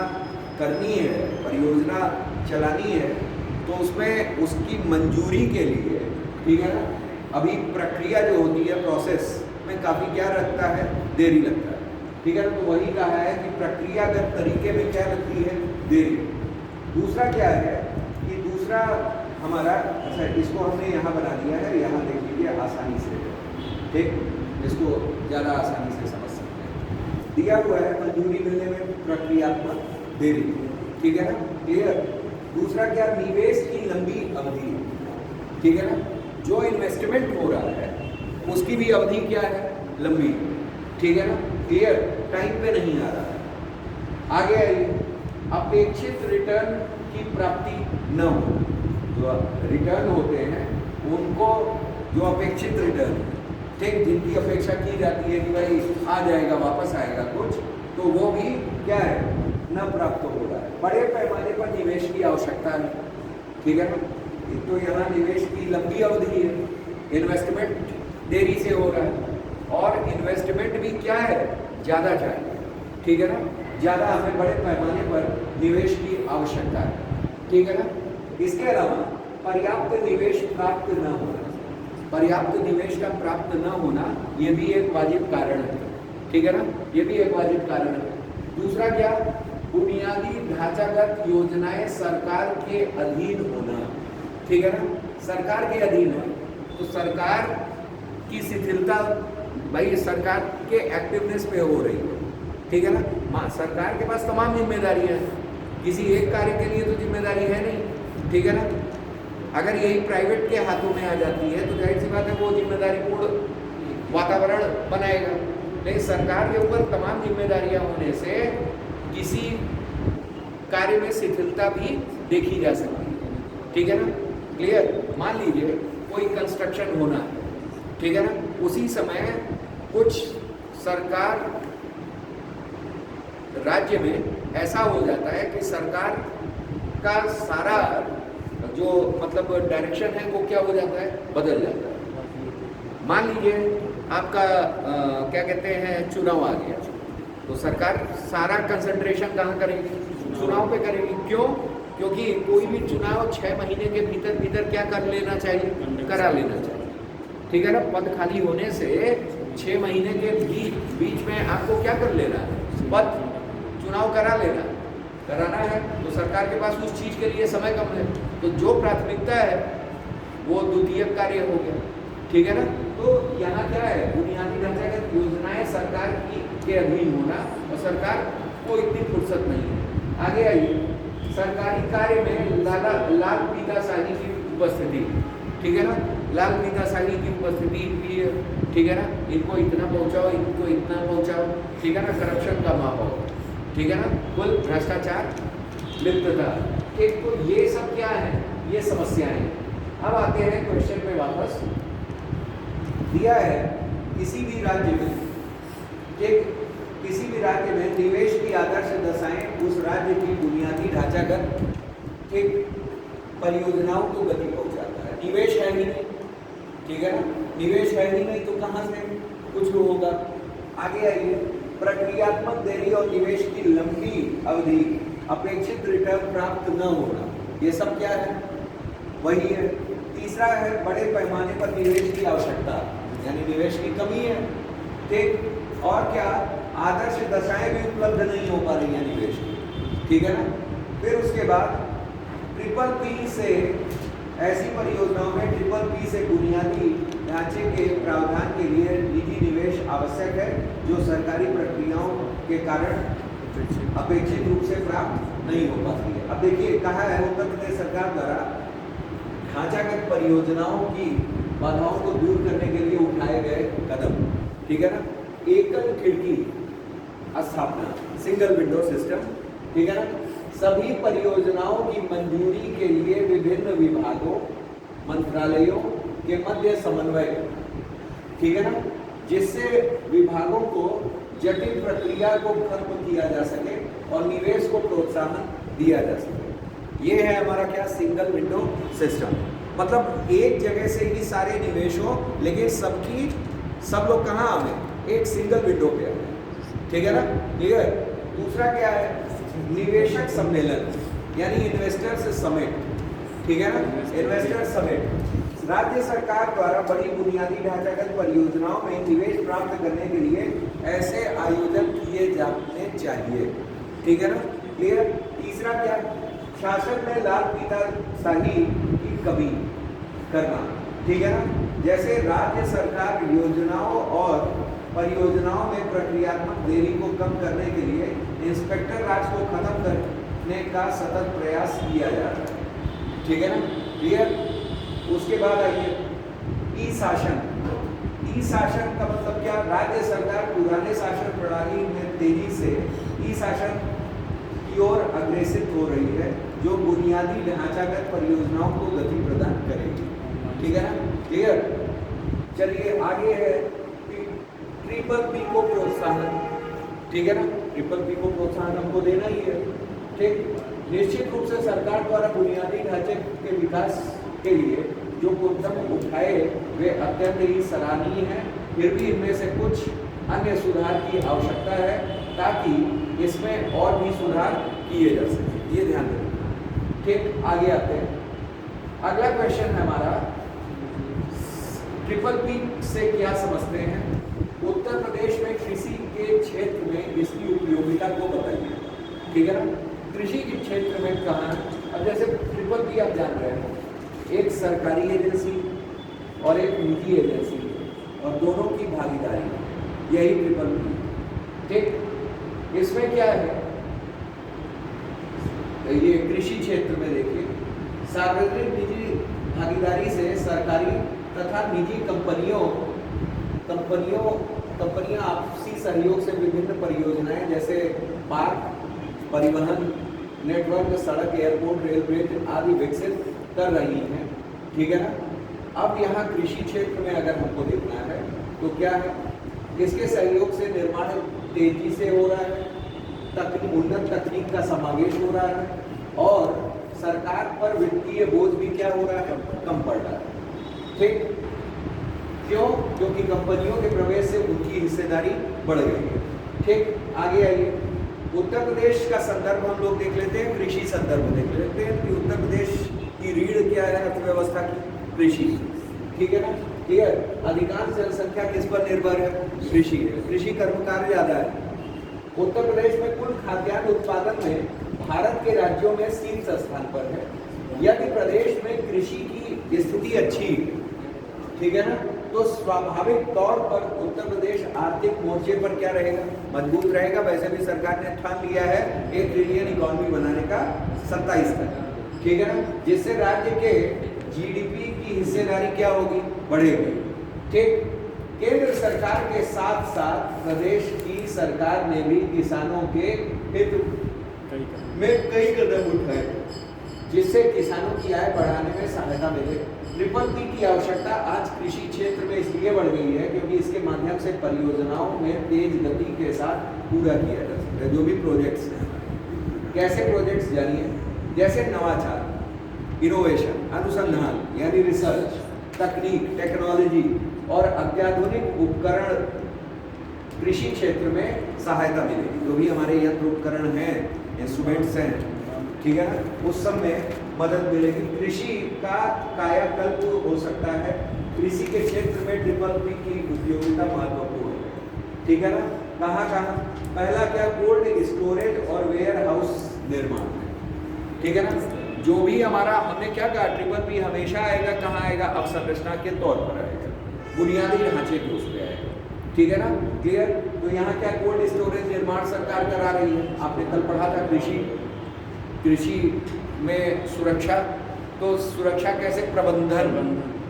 A: करनी है, परियोजना चलानी है, तो उसमें उसकी मंजूरी के लिए, ठीक है ना, अभी प्रक्रिया जो होती है, प्रोसेस में काफ़ी क्या लगता है, देरी लगता है, ठीक है ना। तो वही कहा है कि प्रक्रियागत तरीके में क्या लगती है, देरी। दूसरा क्या है कि दूसरा हमारा, अच्छा इसको हमने यहाँ बना दिया है, यहाँ देख लीजिए आसानी से, ठीक, इसको ज़्यादा आसानी से समझ सकते हैं। दिया हुआ है मंजूरी मिलने में प्रक्रियात्मक देरी, ठीक है ना, क्लियर। दूसरा क्या, निवेश की लंबी अवधि, ठीक है ना, जो इन्वेस्टमेंट हो रहा है उसकी भी अवधि क्या है, लंबी, ठीक है ना, क्लियर, टाइम पे नहीं आ रहा है। आगे आइए, अपेक्षित रिटर्न की प्राप्ति न हो, जो रिटर्न होते हैं उनको, जो अपेक्षित रिटर्न, ठीक, जिनकी अपेक्षा की जाती है कि भाई आ जाएगा, वापस आएगा कुछ, तो वो भी क्या है, न प्राप्त हो रहा है। बड़े पैमाने पर निवेश की आवश्यकता है, ठीक है ना। तो यहाँ निवेश की लंबी अवधि है, इन्वेस्टमेंट देरी से हो रहा है, और इन्वेस्टमेंट भी क्या है, ज़्यादा चाहिए, ठीक है ना, ज़्यादा हमें बड़े पैमाने पर निवेश की आवश्यकता है, ठीक है ना। इसके अलावा पर्याप्त निवेश प्राप्त न होना, पर्याप्त निवेश का प्राप्त न होना, ये भी एक वाजिब कारण है, ठीक है ना, ये भी एक वाजिब कारण है। दूसरा क्या, बुनियादी ढांचागत योजनाएं सरकार के अधीन होना, ठीक है ना, सरकार के अधीन है, तो सरकार की शिथिलता भाई सरकार के एक्टिवनेस पे हो रही है, ठीक है ना। सरकार के पास तमाम जिम्मेदारियां हैं, किसी एक कार्य के लिए तो जिम्मेदारी है नहीं, ठीक है ना। अगर यही प्राइवेट के हाथों में आ जाती है तो जाहिर सी बात है वो जिम्मेदारी पूर्ण वातावरण बनाएगा, लेकिन सरकार के ऊपर तमाम जिम्मेदारियां होने से किसी कार्य में शिथिलता भी देखी जा सकती है, ठीक है ना, क्लियर। मान लीजिए कोई कंस्ट्रक्शन होना है, ठीक है ना, उसी समय कुछ सरकार राज्य में ऐसा हो जाता है कि सरकार का सारा जो मतलब डायरेक्शन है वो क्या हो जाता है, बदल जाता है। मान लीजिए आपका क्या कहते हैं, चुनाव आ गया, तो सरकार सारा कंसंट्रेशन कहाँ करेगी, चुनाव पे करेगी। क्यों? क्योंकि कोई भी चुनाव 6 महीने के भीतर भीतर क्या कर लेना चाहिए, करा लेना चाहिए, ठीक है ना। पद खाली होने से 6 महीने के बीच में आपको क्या कर लेना है, पद चुनाव करा लेना, कराना है तो सरकार के पास उस चीज़ के लिए समय कम है, तो जो प्राथमिकता है वो द्वितीयक कार्य हो गया, ठीक है ना। तो यहाँ क्या है, बुनियादी ढांचागत योजनाएं सरकार की के अधीन होना, और सरकार को इतनी फुर्सत नहीं है। आगे आइए, सरकारी कार्य में लाल फीताशाही की उपस्थिति, ठीक है ना, लाल फीताशाही की उपस्थिति भी है, ठीक है ना, इनको इतना पहुंचाओ, इनको इतना पहुंचाओ, ठीक है ना, करप्शन का माहौल, ठीक है ना, कुल भ्रष्टाचार, लिप्तता, ठीक। तो ये सब क्या है, ये समस्याएं। अब आते हैं क्वेश्चन पे वापस। दिया है किसी भी राज्य में, ठीक, किसी भी राज्य में निवेश की आदर्श दशाएं उस राज्य की बुनियादी ढांचागत, ठीक, परियोजनाओं को गति पहुंचाता है। निवेश है ही नहीं, ठीक है ना, निवेश है ही नहीं तो कहाँ से कुछ होगा। आगे आइए, प्रक्रियात्मक देरी और निवेश की लंबी अवधि, अपेक्षित रिटर्न प्राप्त न होना, ये सब क्या है, वही है। तीसरा है बड़े पैमाने पर निवेश की आवश्यकता, यानी निवेश की कमी है, ठीक। और क्या, आदर्श दशाएं भी उपलब्ध नहीं हो पा रही है निवेश की, ठीक है ना। फिर उसके बाद ट्रिपल पी से, ऐसी परियोजनाओं में ट्रिपल पी से बुनियादी ढांचे के प्रावधान के लिए निजी निवेश आवश्यक है, जो सरकारी प्रक्रियाओं के कारण अपेक्षित रूप से प्राप्त नहीं हो पाती है। अब देखिए, कहा है उत्तर प्रदेश सरकार द्वारा ढांचागत परियोजनाओं की बाधाओं को दूर करने के लिए उठाए गए कदम, ठीक है ना। एकल खिड़की स्थापना, सिंगल विंडो सिस्टम, ठीक है ना। सभी परियोजनाओं की मंजूरी के लिए विभिन्न विभागों, मंत्रालयों के मध्य समन्वय, ठीक है ना, जिससे विभागों को जटिल प्रक्रिया को खत्म किया जा सके और निवेश को प्रोत्साहन दिया जा सके। ये है हमारा क्या, सिंगल विंडो सिस्टम। मतलब एक जगह से ही सारे निवेश हो, लेकिन सब लोग कहाँ आवे, एक सिंगल विंडो पे आवे, ठीक है ना, क्लियर। दूसरा क्या है, निवेशक सम्मेलन, यानी इन्वेस्टर्स समिट, ठीक है ना, इन्वेस्टर समिट। राज्य सरकार द्वारा बड़ी बुनियादी ढांचागत परियोजनाओं में निवेश प्राप्त करने के लिए ऐसे आयोजन किए जाने चाहिए, ठीक है ना, क्लियर। तीसरा क्या, शासन में लाल फीताशाही की कमी करना, ठीक है ना। जैसे राज्य सरकार योजनाओं और परियोजनाओं में प्रक्रियात्मक देरी को कम करने के लिए इंस्पेक्टर राज को खत्म करने का सतत प्रयास किया जा रहा है, ठीक है ना, क्लियर। उसके बाद आइए, ई शासन। ई शासन का मतलब क्या, राज्य सरकार पुराने शासन प्रणाली में तेजी से ई शासन की ओर अग्रसित हो रही है, जो बुनियादी ढांचागत परियोजनाओं को गति प्रदान करेगी, ठीक है ना, क्लियर। चलिए आगे है ट्रिपल पी को प्रोत्साहन, ठीक है ना, ट्रिपल पी को प्रोत्साहन हमको देना ही है, ठीक। निश्चित रूप से सरकार द्वारा बुनियादी ढांचे के विकास के लिए जो कदम उठाए वे अत्यंत ही सराहनीय हैं, फिर भी इनमें से कुछ अन्य सुधार की आवश्यकता है ताकि इसमें और भी सुधार किए जा सके, ये ध्यान रखना, ठीक। आगे आते हैं, अगला क्वेश्चन है हमारा, ट्रिपल पी से क्या समझते हैं। उत्तर प्रदेश में कृषि के क्षेत्र में इसकी उपयोगिता को बताइए, ठीक है ना। कृषि के क्षेत्र में कहाँ, अब जैसे ट्रिपल पी आप जान रहे हैं, एक सरकारी एजेंसी और एक निजी एजेंसी, और दोनों की भागीदारी, यही ट्रिपल पी, ठीक। इसमें क्या है, ये कृषि क्षेत्र में देखिए, सार्वजनिक निजी भागीदारी से सरकारी तथा निजी कंपनियों आपसी सहयोग से विभिन्न परियोजनाएं जैसे पार्क, परिवहन नेटवर्क, सड़क, एयरपोर्ट, रेल ब्रिज आदि विकसित कर रही हैं, ठीक है ना। अब यहाँ कृषि क्षेत्र में अगर हमको देखना है तो क्या है, इसके सहयोग से निर्माण तेजी से हो रहा है, उन्नत तकनीक का समावेश हो रहा है, और सरकार पर वित्तीय बोझ भी क्या हो रहा है, कम पड़ रहा है, ठीक। क्यों, क्योंकि कंपनियों के प्रवेश से उनकी हिस्सेदारी बढ़ गई है, ठीक। आगे आइए, उत्तर प्रदेश का संदर्भ हम लोग देख लेते हैं, कृषि संदर्भ देख लेते हैं कि उत्तर प्रदेश की रीढ़ क्या है अर्थव्यवस्था की, कृषि, ठीक है ना, क्लियर। अधिकांश जनसंख्या किस पर निर्भर है, कृषि है, कृषि कर्मकार ज्यादा है। उत्तर प्रदेश में कुल खाद्यान्न उत्पादन में भारत के राज्यों में शीर्ष स्थान पर है। यदि प्रदेश में कृषि की स्थिति अच्छी है, ठीक है ना, तो स्वाभाविक तौर पर उत्तर प्रदेश आर्थिक मोर्चे पर क्या रहेगा, मजबूत रहेगा। वैसे भी सरकार ने ठान लिया है 1 ट्रिलियन इकोनॉमी बनाने का 27 तक, ठीक है ना, जिससे राज्य के जीडीपी की हिस्सेदारी क्या होगी, बढ़ेगी। ठीक, केंद्र सरकार के साथ साथ प्रदेश की सरकार ने भी किसानों के हित में कई कदम उठाए जिससे किसानों की आय बढ़ाने में सहायता मिले। ट्रिपल पी की आवश्यकता आज कृषि क्षेत्र में इसलिए बढ़ गई है क्योंकि इसके माध्यम से परियोजनाओं में तेज गति के साथ पूरा किया जा सकता है जो भी प्रोजेक्ट्स हैं। कैसे प्रोजेक्ट्स जानिए, जैसे नवाचार, इनोवेशन, अनुसंधान यानी रिसर्च, तकनीक, टेक्नोलॉजी और अत्याधुनिक उपकरण कृषि क्षेत्र में सहायता मिलेगी। जो भी हमारे यंत्र उपकरण हैं, इंस्ट्रूमेंट्स हैं, ठीक है ना, उस सब में मदद मिलेगी। कृषि का कायाकल्प हो सकता है। कृषि के क्षेत्र में ट्रिपल पी की उपयोगिता महत्वपूर्ण है, ठीक है ना। कहाँ कहाँ, पहला क्या, कोल्ड स्टोरेज और वेयर हाउस निर्माण है, ठीक है ना। जो भी हमारा, हमने क्या कहा, ट्रिपल पी हमेशा आएगा, कहाँ आएगा, अवसंरचना के तौर पर आएगा, बुनियादी ढांचे के उस पर आएगा, ठीक है ना, क्लियर। तो यहाँ क्या, कोल्ड स्टोरेज निर्माण सरकार करा रही है। आपने कल पढ़ा था कृषि में सुरक्षा, तो सुरक्षा कैसे, प्रबंधन,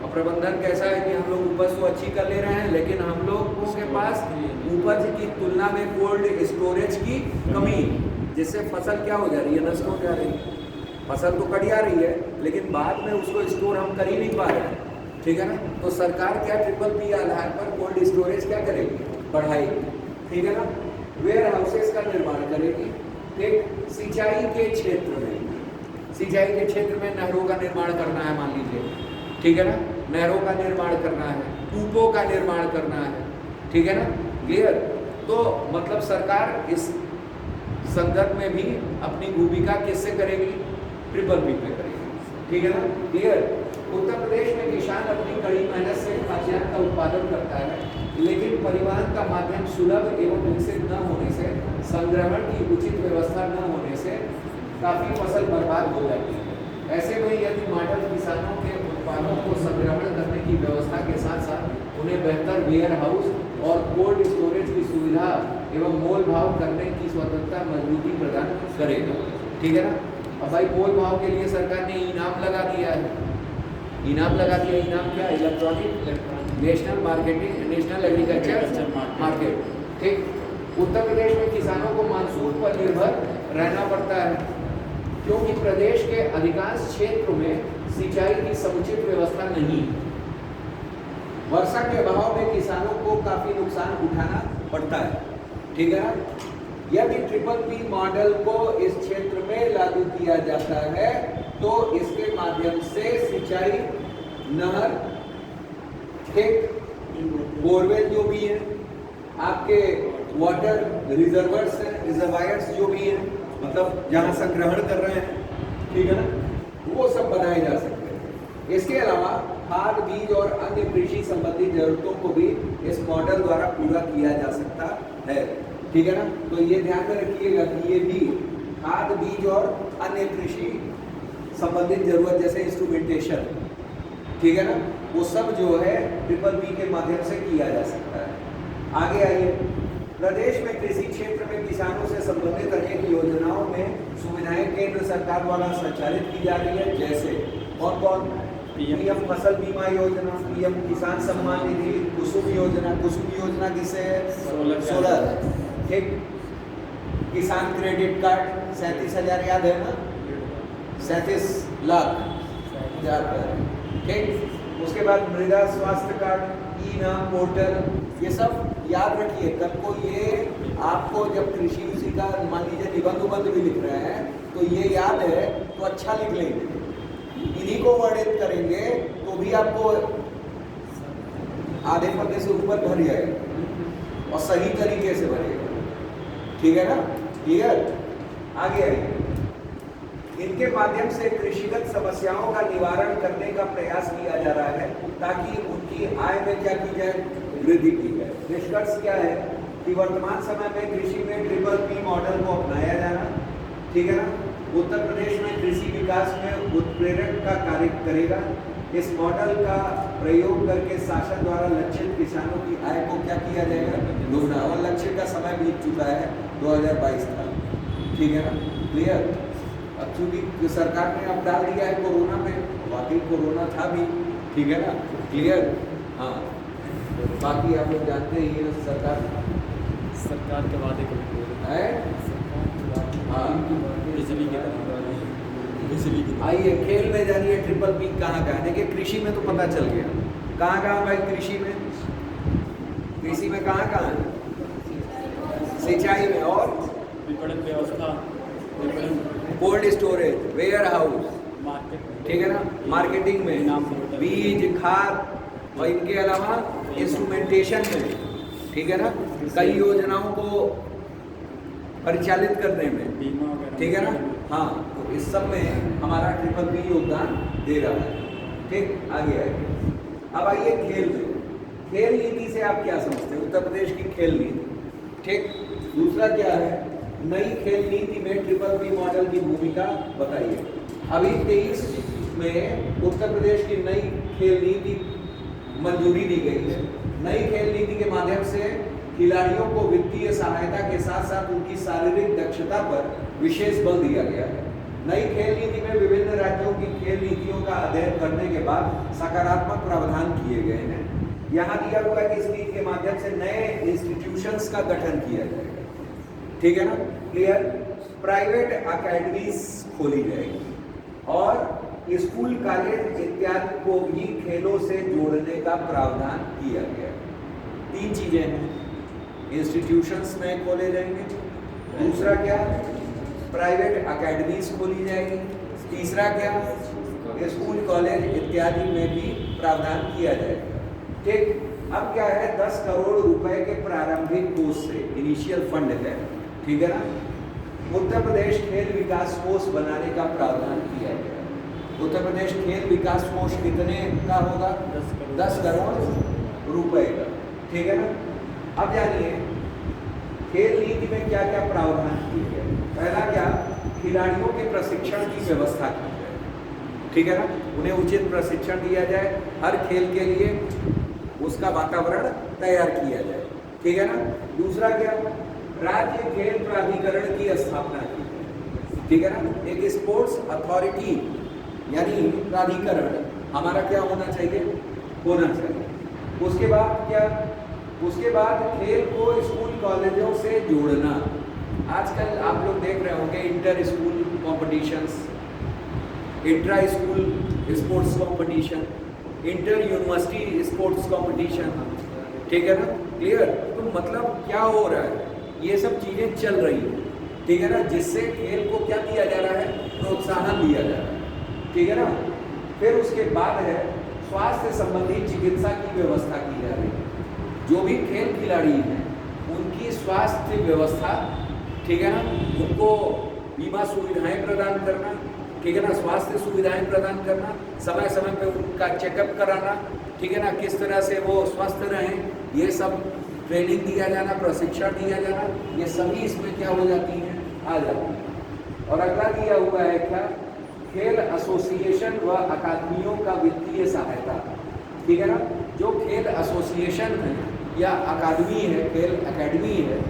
A: और प्रबंधन कैसा है कि हम लोग उपज तो अच्छी कर ले रहे हैं लेकिन हम लोगों के पास उपज की तुलना में कोल्ड स्टोरेज की कमी, जिससे फसल क्या हो जा रही है, नष्ट हो जा रही है। फसल तो कट जा रही है लेकिन बाद में उसको स्टोर हम कर ही नहीं पा रहे हैं, ठीक है ना। तो सरकार क्या, ट्रिपल पी आधार पर कोल्ड स्टोरेज क्या करेगी, बढ़ाएगी, ठीक है ना। वेयर हाउसेस का निर्माण करेगी। ठीक, सिंचाई के क्षेत्र में नहरों का निर्माण करना है, मान लीजिए, ठीक है ना, नहरों का निर्माण करना है, कूपों का निर्माण करना है, ठीक है ना, क्लियर। तो मतलब सरकार इस संदर्भ में भी अपनी भूमिका किससे करेगी, ट्रिपल पी पे करेगी, ठीक है ना, क्लियर। उत्तर प्रदेश में किसान अपनी कड़ी मेहनत से खाद्यान्न का उत्पादन करता है लेकिन परिवहन का माध्यम सुलभ एवं विकसित न होने से, संग्रहण की उचित व्यवस्था न होने से काफ़ी फसल बर्बाद हो जाती है। ऐसे में यदि मॉडल किसानों के उत्पादों को संग्रहण करने की व्यवस्था के साथ साथ उन्हें बेहतर वेयर हाउस और कोल्ड स्टोरेज की सुविधा एवं मोल भाव करने की स्वतंत्रता मजबूती प्रदान करेगा, ठीक है ना। अब भाई मोल भाव के लिए सरकार ने इनाम लगा दिया है, इनाम क्या, इलेक्ट्रॉनिक नेशनल एग्रीकल्चर मार्केट, ठीक। उत्तर प्रदेश में किसानों को मानसून पर निर्भर रहना पड़ता है क्योंकि प्रदेश के अधिकांश क्षेत्रों में सिंचाई की समुचित व्यवस्था नहीं है। वर्षा के अभाव में किसानों को काफी नुकसान उठाना पड़ता है, ठीक है ना। यदि ट्रिपल पी मॉडल को इस क्षेत्र में लागू किया जाता है तो इसके माध्यम से सिंचाई, नहर, ठीक, बोरवेल जो भी है, आपके वाटर रिजर्वायर्स जो भी है, मतलब जहाँ संग्रहण कर रहे हैं, ठीक है ना, वो सब बनाए जा सकते हैं। इसके अलावा खाद, बीज और अन्य कृषि संबंधी जरूरतों को भी इस मॉडल द्वारा पूरा किया जा सकता है, ठीक है ना। तो ये ध्यान में रखिएगा कि ये भी खाद, बीज और अन्य कृषि संबंधित जरूरत जैसे इंस्ट्रूमेंटेशन, ठीक है ना, वो सब जो है ट्रिपल पी के माध्यम से किया जा सकता है। आगे आइए, प्रदेश में कृषि क्षेत्र में किसानों से संबंधित अनेक योजनाओं में सुविधाएं केंद्र सरकार द्वारा संचालित की जा रही है, जैसे कौन, पीएम फसल बीमा योजना, पीएम किसान सम्मान निधि, कुसुम योजना किससे है, सोलर, ठीक। किसान क्रेडिट कार्ड 37,000 याद है ना, 37 लाख हजार रुपये, ठीक। उसके बाद मृदा स्वास्थ्य कार्ड, ई नाम पोर्टल, ये सब याद रखिए। कल को ये आपको जब कृषि उसी का मान लीजिए निबंध भी लिख रहे हैं तो ये याद है तो अच्छा लिख लेंगे, इन्हीं को वर्णित करेंगे तो भी आपको आधे पन्ने से ऊपर भर जाएगा और सही तरीके से भरेगा, ठीक है ना, क्लियर। आगे आइए, इनके माध्यम से कृषिगत समस्याओं का निवारण करने का प्रयास किया जा रहा है ताकि उनकी आय में क्या की जाए, वृद्धि की जाए। निष्कर्ष क्या है कि वर्तमान समय में कृषि में ट्रिपल पी मॉडल को अपनाया जाना, ठीक है ना। उत्तर प्रदेश में कृषि विकास में उत्प्रेरक का कार्य करेगा। इस मॉडल का प्रयोग करके शासन द्वारा लक्षित किसानों की आय को क्या किया जाएगा, दोगुना। और लक्ष्य का समय बीत चुका है, 2022 था, ठीक है ना, क्लियर। अब चूंकि सरकार ने अब डाल दिया है कोरोना में, वाकई कोरोना था भी, ठीक है ना, क्लियर। हाँ, बाकी आप लोग जानते ही हैं
B: सरकार के वादे को
A: है। हाँ,
B: बिजली के बिजली की
A: आइए खेल में जानिए ट्रिपल पी कहाँ कहाँ। देखिए कृषि में तो पता चल गया कहाँ कहाँ भाई। कृषि में कहाँ कहाँ है, सिंचाई में और
B: विपणन व्यवस्था, विपणन,
A: cold storage, warehouse,
B: market,
A: ठीक है ना, मार्केटिंग में, बीज खाद और इनके अलावा इंस्ट्रूमेंटेशन में, ठीक है ना, कई योजनाओं को परिचालित करने में,
B: बीमा वगैरह,
A: ठीक है ना। हाँ, तो इस सब में हमारा ट्रिपल पी योगदान दे रहा है, ठीक। आगे आइए, अब आइए खेल में। खेल नीति से आप क्या समझते हैं, उत्तर प्रदेश की खेल नीति, ठीक। दूसरा क्या है, नई खेल नीति में ट्रिपल पी मॉडल की भूमिका बताइए। अभी 23 में उत्तर प्रदेश की नई खेल नीति मंजूरी दी गई है। नई खेल नीति के माध्यम से खिलाड़ियों को वित्तीय सहायता के साथ साथ उनकी शारीरिक दक्षता पर विशेष बल दिया गया है। नई खेल नीति में विभिन्न राज्यों की खेल नीतियों का अध्ययन करने के बाद सकारात्मक प्रावधान किए गए हैं। यहाँ दिया हुआ है कि इस नीति के माध्यम से नए इंस्टीट्यूशंस का गठन किया जाएगा, ठीक है ना, क्लियर। प्राइवेट अकेडमीज खोली जाएगी और स्कूल कॉलेज इत्यादि को भी खेलों से जोड़ने का प्रावधान किया गया है। 3 चीजें हैं, इंस्टीट्यूशंस नए खोले जाएंगे, दूसरा क्या, प्राइवेट अकेडमीज खोली जाएगी, तीसरा क्या, स्कूल कॉलेज इत्यादि में भी प्रावधान किया जाएगा, ठीक। अब क्या है, 10 करोड़ रुपए के प्रारंभिक कोष से, इनिशियल फंड है, ठीक है ना, उत्तर प्रदेश खेल विकास कोष बनाने का प्रावधान किया गया। उत्तर प्रदेश खेल विकास कोष कितने का होगा, 10 करोड़ रुपए का, ठीक है ना। अब जानिए खेल नीति में क्या क्या प्रावधान किए गए। पहला क्या, खिलाड़ियों के प्रशिक्षण की व्यवस्था की जाए, ठीक है ना, उन्हें उचित प्रशिक्षण दिया जाए, हर खेल के लिए उसका वातावरण तैयार किया जाए, ठीक है ना। दूसरा क्या, राज्य खेल प्राधिकरण की स्थापना की जाए, ठीक है ना, एक स्पोर्ट्स अथॉरिटी यानी प्राधिकरण हमारा क्या होना चाहिए, होना चाहिए। उसके बाद क्या, उसके बाद खेल को स्कूल कॉलेजों से जोड़ना। आजकल आप लोग देख रहे होंगे inter school competitions, intra school sports competition, inter university sports competition, ठीक है ना, क्लियर। तो मतलब क्या हो रहा है, ये सब चीज़ें चल रही है, ठीक है ना, जिससे खेल को क्या दिया जा रहा है, प्रोत्साहन दिया जा रहा है, ठीक है ना। फिर उसके बाद है स्वास्थ्य संबंधी चिकित्सा की व्यवस्था की जा रही है। जो भी खेल खिलाड़ी हैं उनकी स्वास्थ्य व्यवस्था, ठीक है ना, उनको बीमा सुविधाएं प्रदान करना, ठीक है ना, स्वास्थ्य सुविधाएं प्रदान करना, समय समय पे उनका चेकअप कराना, ठीक है ना, किस तरह से वो स्वस्थ रहें, ये सब ट्रेनिंग दिया जाना, प्रशिक्षण दिया जाना, ये सभी इसमें क्या हो जाती हैं, आ जाती हैं। और अगला दिया हुआ है क्या, खेल एसोसिएशन व अकादमियों का वित्तीय सहायता, ठीक है ना। जो खेल एसोसिएशन है या अकादमी है, खेल एकेडमी है,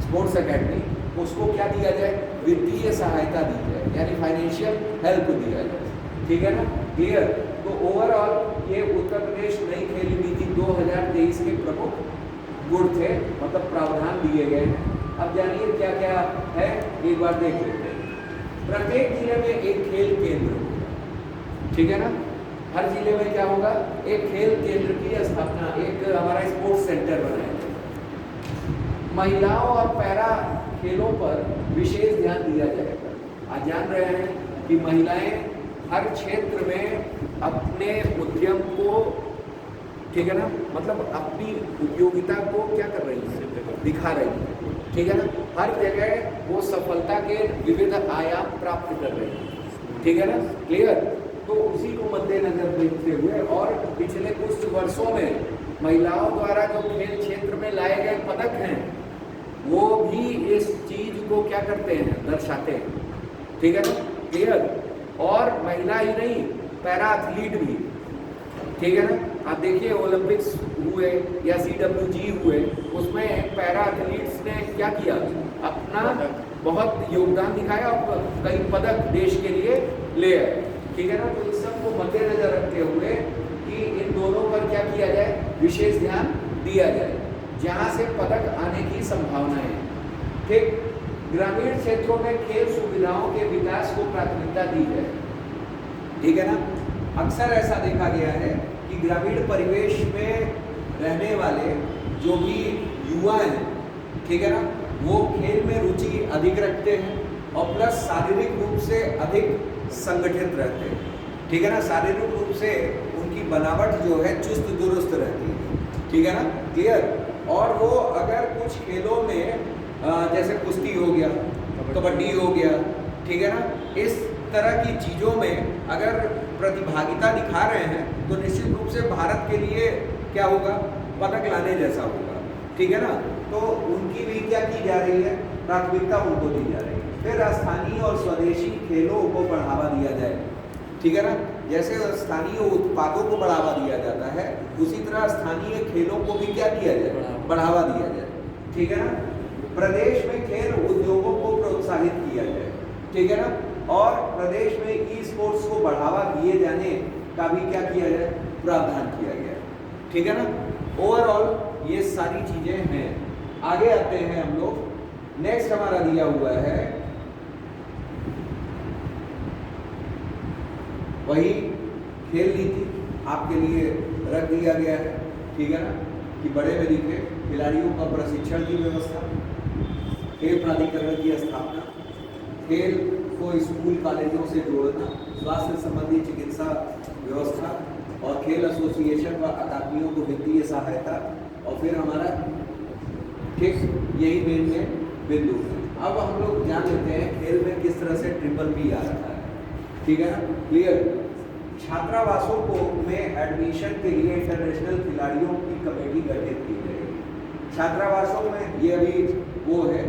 A: स्पोर्ट्स एकेडमी, उसको क्या दिया जाए, वित्तीय सहायता दी जाए, यानी फाइनेंशियल हेल्प दिया जाए, ठीक है ना, क्लियर। तो ओवरऑल ये उत्तर प्रदेश नई खेल नीति 2023 के प्रमुख गुण थे, मतलब प्रावधान दिए गए हैं। अब जानिए क्या क्या है, एक बार देख लेते हैं। प्रत्येक जिले में एक खेल केंद्र होगा, ठीक है ना, हर जिले में क्या होगा, एक खेल केंद्र की स्थापना, एक हमारा स्पोर्ट्स सेंटर बनाया जाएगा। महिलाओं और पैरा खेलों पर विशेष ध्यान दिया जाएगा। आज जान रहे हैं कि महिलाएं हर क्षेत्र में अपने उद्यम को, ठीक है ना, मतलब अपनी उपयोगिता को क्या कर रही है, दिखा रही है, ठीक है ना, हर जगह वो सफलता के विविध आयाम प्राप्त कर रही है, ठीक है ना, क्लियर। तो उसी को मद्देनजर देखते हुए और पिछले कुछ वर्षों में महिलाओं द्वारा जो खेल क्षेत्र में लाए गए पदक हैं वो भी इस चीज को क्या करते हैं, दर्शाते हैं, ठीक है ना, क्लियर। और महिला ही नहीं, पैरा एथलीट भी, ठीक है ना। आप देखिए ओलंपिक्स हुए या CWG हुए, उसमें पैरा एथलीट्स ने क्या किया, अपना बहुत योगदान दिखाया और कई पदक देश के लिए ले आए, ठीक है ना। तो इस सब को मद्देनजर रखते हुए कि इन दोनों पर क्या किया जाए, विशेष ध्यान दिया जाए, जहाँ से पदक आने की संभावना है, ठीक। ग्रामीण क्षेत्रों में खेल सुविधाओं के विकास को प्राथमिकता दी जाए, ठीक है ना। अक्सर ऐसा देखा गया है कि ग्रामीण परिवेश में रहने वाले जो भी युवा हैं, ठीक है ना, वो खेल में रुचि अधिक रखते हैं और प्लस शारीरिक रूप से अधिक संगठित रहते हैं, ठीक है ना। शारीरिक रूप से उनकी बनावट जो है चुस्त दुरुस्त रहती है, ठीक है ना, क्लियर। और वो अगर कुछ खेलों में जैसे कुश्ती हो गया, कबड्डी हो गया, ठीक है ना, इस तरह की चीज़ों में अगर प्रतिभागिता दिखा रहे हैं तो निश्चित रूप से भारत के लिए क्या होगा, पदक लाने जैसा होगा, ठीक है ना। तो उनकी भी क्या की जा रही है, प्राथमिकता उनको दी जा रही है। फिर स्थानीय और स्वदेशी खेलों को बढ़ावा दिया जाए, ठीक है ना। जैसे स्थानीय उत्पादों को बढ़ावा दिया जाता है, उसी तरह स्थानीय खेलों को भी क्या दिया जाए, बढ़ावा दिया जाए, ठीक है ना। प्रदेश में खेल उद्योगों को प्रोत्साहित किया जाए, ठीक है ना। और प्रदेश में ई स्पोर्ट्स को बढ़ावा दिए जाने का भी क्या किया जाए, प्रावधान किया गया, ठीक है ना। ओवरऑल ये सारी चीजें हैं। आगे आते हैं हम लोग, नेक्स्ट हमारा दिया हुआ है वही खेल नीति आपके लिए रख दिया गया है, ठीक है ना, कि बड़े में लिखे खिलाड़ियों का प्रशिक्षण की व्यवस्था, खेल प्राधिकरण की स्थापना, खेल को स्कूल कॉलेजों से जोड़ना, स्वास्थ्य संबंधी चिकित्सा व्यवस्था और खेल एसोसिएशन व अकादमियों को वित्तीय सहायता, और फिर हमारा ठीक यही मेन बिंदु है। अब हम लोग जान लेते हैं खेल में किस तरह से ट्रिपल P आ रहा है, ठीक है ना, क्लियर। छात्रावासों को में एडमिशन के लिए इंटरनेशनल खिलाड़ियों की कमेटी गठित की जाएगी। छात्रावासों में ये अभी वो है,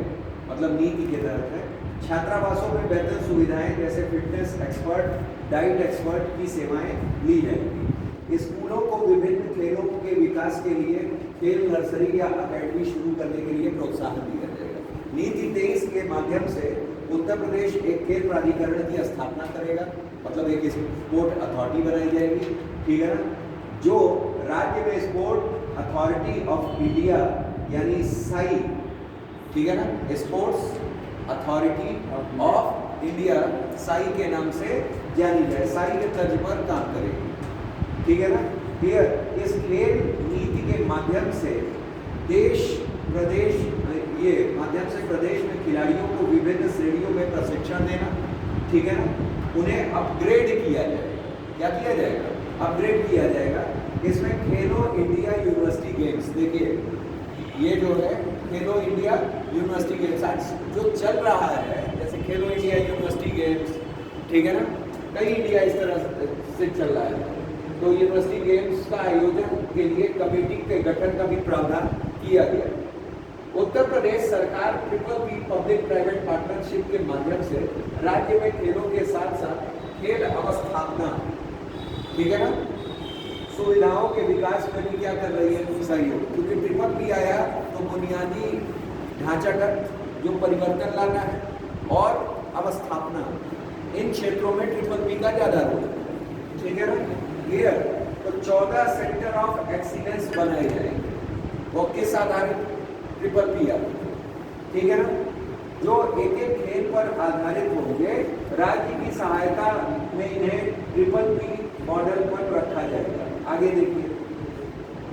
A: मतलब नीति के तहत है। छात्रावासों में बेहतर सुविधाएं जैसे फिटनेस एक्सपर्ट, डाइट एक्सपर्ट की सेवाएं ली जाएंगी। स्कूलों को विभिन्न खेलों के विकास के लिए खेल नर्सरी या अकेडमी शुरू करने के लिए प्रोत्साहन दिया जाएगा। नीति 23 के माध्यम से उत्तर प्रदेश एक खेल प्राधिकरण की स्थापना करेगा, मतलब एक स्पोर्ट अथॉरिटी बनाई जाएगी, ठीक है ना, जो राज्य में स्पोर्ट अथॉरिटी ऑफ इंडिया यानी साई, ठीक है ना, sports authority of India Sai के नाम से जानी जाए, साई के तर्ज पर काम करेगी, ठीक है ना, क्लियर। इस खेल नीति के माध्यम से प्रदेश में खिलाड़ियों को विभिन्न श्रेणियों में प्रशिक्षण देना, ठीक है ना, उन्हें अपग्रेड किया जाएगा। क्या किया जाएगा, अपग्रेड किया जाएगा। इसमें खेलो इंडिया यूनिवर्सिटी गेम्स, देखिए ये जो है खेलो इंडिया यूनिवर्सिटी गेम्स आज जो चल रहा है, जैसे खेलो इंडिया यूनिवर्सिटी गेम्स, ठीक है ना, कई इंडिया इस तरह से चल रहा है। तो यूनिवर्सिटी गेम्स का आयोजन के लिए कमेटी के गठन का भी प्रावधान किया गया। उत्तर प्रदेश सरकार P पब्लिक प्राइवेट पार्टनरशिप के माध्यम से राज्य में खेलों के साथ साथ खेल अवस्थापना, ठीक है ना, सुविधाओं के विकास में भी क्या कर रही है, सहयोग। क्योंकि P आया तो बुनियादी ढांचागत जो परिवर्तन लाना है और अवस्थापना, इन क्षेत्रों में P का ज्यादा रोल है, ठीक है ना, क्लियर। तो 14 सेंटर ऑफ एक्सीलेंस बनाए जाएंगे, वो किस आधारित, P आ, ठीक है ना, जो एक एक खेल पर आधारित होंगे। राज्य की सहायता में इन्हें P मॉडल पर रखा जाएगा। आगे देखिए,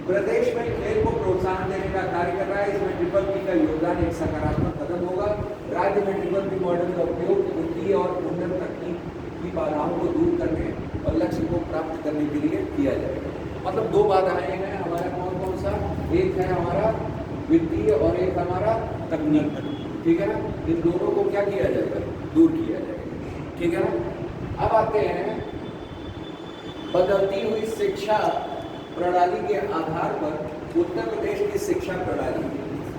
A: प्रदेश में खेल को प्रोत्साहन देने का कार्य कर रहा है, इसमें P का योगदान एक सकारात्मक कदम होगा। राज्य में P मॉडल का उपयोग वित्तीय और उन्नत तकनीक की बाधाओं को दूर करने और लक्ष्य को प्राप्त करने के लिए किया जाएगा। मतलब दो बाधाएं हैं हमारा, कौन कौन सा, एक है हमारा वित्तीय और एक हमारा तकनीक, ठीक है ना, इन दोनों को क्या किया जाएगा, दूर किया जाएगा, ठीक है ना। अब आते हैं बदलती हुई शिक्षा प्रणाली के आधार पर उत्तर प्रदेश की शिक्षा प्रणाली,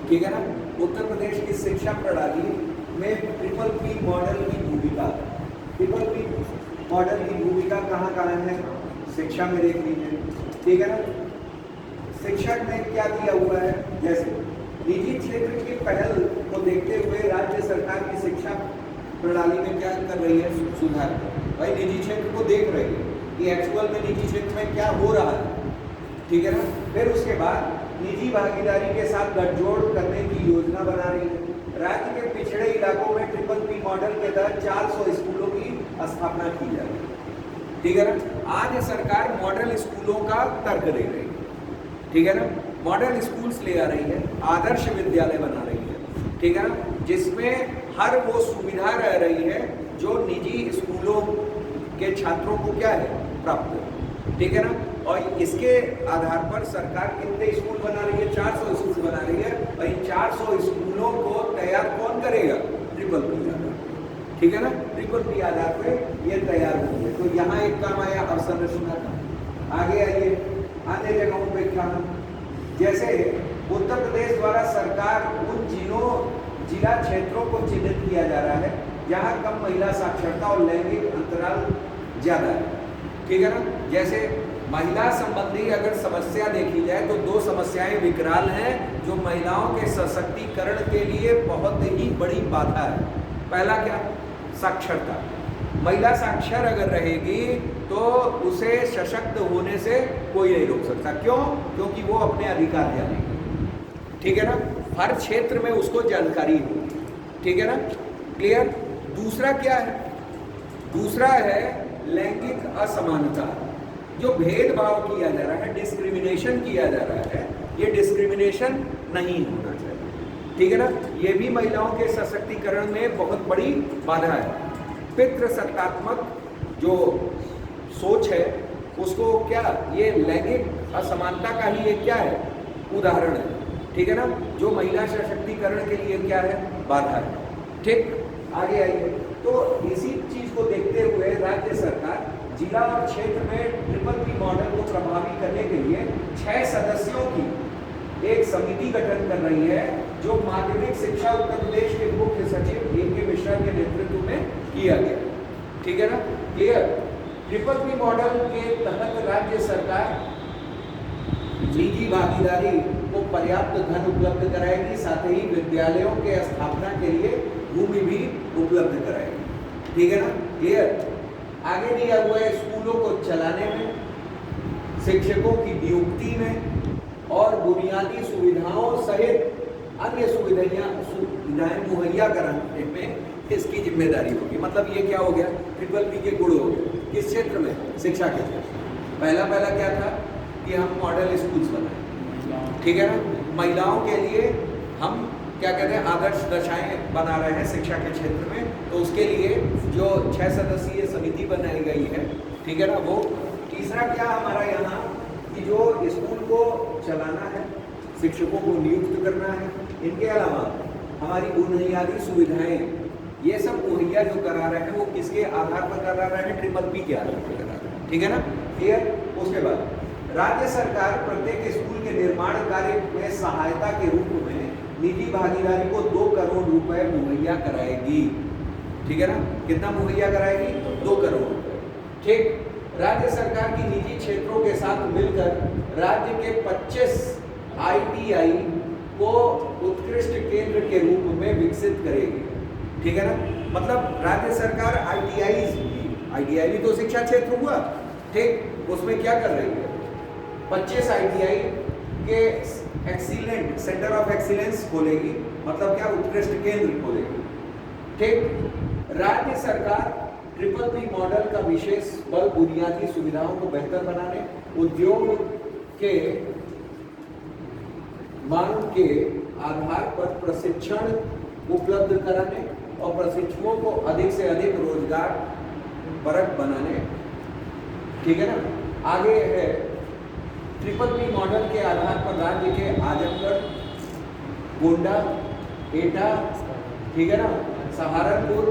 A: ठीक है ना, उत्तर प्रदेश की शिक्षा प्रणाली में P मॉडल की भूमिका ट्रिपल पी मॉडल की भूमिका कहाँ कहाँ है, शिक्षा में देख लीजिए, ठीक है ना। शिक्षा में क्या दिया हुआ है, जैसे निजी क्षेत्र की पहल को देखते हुए राज्य सरकार की शिक्षा प्रणाली में क्या कर रही है, सुधार। भाई निजी क्षेत्र को देख रही है कि एक्चुअल में निजी क्षेत्र में क्या हो रहा है, ठीक है ना। फिर उसके बाद निजी भागीदारी के साथ गठजोड़ करने की योजना बना रही है। राज्य के पिछड़े इलाकों में ट्रिपल पी मॉडल के तहत 400 स्कूलों की स्थापना की जा रही है, ठीक है ना। आज सरकार मॉडल स्कूलों का तर्क दे रही है, ठीक है ना। मॉडल स्कूल्स ले आ रही है, आदर्श विद्यालय बना रही है, ठीक है ना, जिसमें हर वो सुविधा रह रही है जो निजी स्कूलों के छात्रों को क्या है, प्राप्त है, ठीक है ना। और इसके आधार पर सरकार कितने स्कूल बना रही है, 400 स्कूल बना रही है। और इन 400 स्कूलों को तैयार कौन करेगा, ट्रिपल पी आधार, ठीक है ना। ट्रिपल पी आधार पे ये तैयार होंगे। तो यहाँ एक काम आया अवसंरचना का। आगे आइए, अन्य जगहों पे क्या, जैसे उत्तर प्रदेश द्वारा सरकार उन जिला क्षेत्रों को चिन्हित किया जा रहा है जहाँ कम महिला साक्षरता और लैंगिक अंतराल ज्यादा है, ठीक है ना। जैसे महिला संबंधी अगर समस्या देखी जाए तो 2 समस्याएं विकराल हैं जो महिलाओं के सशक्तिकरण के लिए बहुत ही बड़ी बाधा है। पहला क्या, साक्षरता। महिला साक्षर अगर रहेगी तो उसे सशक्त होने से कोई नहीं रोक सकता। क्यों? क्योंकि वो अपने अधिकार जानेगी, ठीक है ना। हर क्षेत्र में उसको जानकारी होगी, ठीक है ना, क्लियर। दूसरा क्या है, दूसरा है लैंगिक असमानता। जो भेदभाव किया जा रहा है, डिस्क्रिमिनेशन किया जा रहा है, ये डिस्क्रिमिनेशन नहीं होना चाहिए, ठीक है ना। ये भी महिलाओं के सशक्तिकरण में बहुत बड़ी बाधा है। पितृसत्तात्मक जो सोच है उसको क्या, ये लैंगिक असमानता का ही एक क्या है, उदाहरण है, ठीक है ना, जो महिला सशक्तिकरण के लिए क्या है, बाधा है, ठीक। आगे आइए, तो इसी चीज को देखते हुए राज्य सरकार जिला और क्षेत्र में ट्रिपल पी मॉडल को प्रभावी करने के लिए 6 सदस्यों की एक समिति गठन कर रही है, जो माध्यमिक शिक्षा उत्तर प्रदेश के मुख्य सचिव ए.के. मिश्रा के नेतृत्व में किया गया, ठीक है ना, क्लियर। ट्रिपल पी मॉडल के तहत राज्य सरकार निजी भागीदारी को पर्याप्त धन उपलब्ध कराएगी, साथ ही विद्यालयों के स्थापना के लिए भूमि भी उपलब्ध कराएगी, ठीक है ना, क्लियर। आगे दिया हुआ है स्कूलों को चलाने में, शिक्षकों की नियुक्ति में और बुनियादी सुविधाओं सहित अन्य सुविधाएं मुहैया कराने में इसकी जिम्मेदारी होगी। मतलब ये क्या हो गया, ट्रिपल पी के गुण हो गए। किस क्षेत्र में, शिक्षा के क्षेत्र में। पहला क्या था कि हम मॉडल स्कूल्स बनाए, ठीक है ना, महिलाओं के लिए हम क्या कहते हैं, आदर्श दशाएं बना रहे हैं शिक्षा के क्षेत्र में। तो उसके लिए जो 6 सदस्यीय समिति बनाई गई है, ठीक है ना, वो। तीसरा क्या हमारा यहाँ कि जो स्कूल को चलाना है, शिक्षकों को नियुक्त करना है, इनके अलावा हमारी बुनियादी सुविधाएं ये सब मुहैया जो करा रहे हैं वो किसके आधार पर करा रहे हैं, ट्रिपल पी के आधार पर करा रहे हैं, ठीक है ना, क्लियर। उसके बाद राज्य सरकार प्रत्येक स्कूल के निर्माण कार्य में सहायता के रूप में निजी भागीदारी को 2 करोड़ रुपए मुहैया कराएगी, ठीक है ना। कितना मुहैया कराएगी, 2 करोड़ रुपए, ठीक। राज्य सरकार की निजी क्षेत्रों के साथ मिलकर राज्य के 25 ITI को उत्कृष्ट केंद्र के रूप में विकसित करेगी, ठीक है ना। मतलब राज्य सरकार ITI भी तो शिक्षा क्षेत्र हुआ, ठीक, उसमें क्या कर रही है, 25 ITI के एक्सीलेंट सेंटर ऑफ एक्सीलेंस खोलेगी, मतलब क्या, उत्कृष्ट केंद्र खोलेगी, ठीक। राज्य सरकार ट्रिपल पी मॉडल का विशेष बल बुनियादी सुविधाओं को बेहतर बनाने, उद्योग के मांग के आधार पर प्रशिक्षण उपलब्ध कराने और प्रशिक्षुओं को अधिक से अधिक रोजगार परक बनाने, ठीक है ना। आगे है ट्रिपल पी मॉडल के आधार पर राज्य के आजमगढ़, गोंडा, एटा, ठीक है ना, सहारनपुर,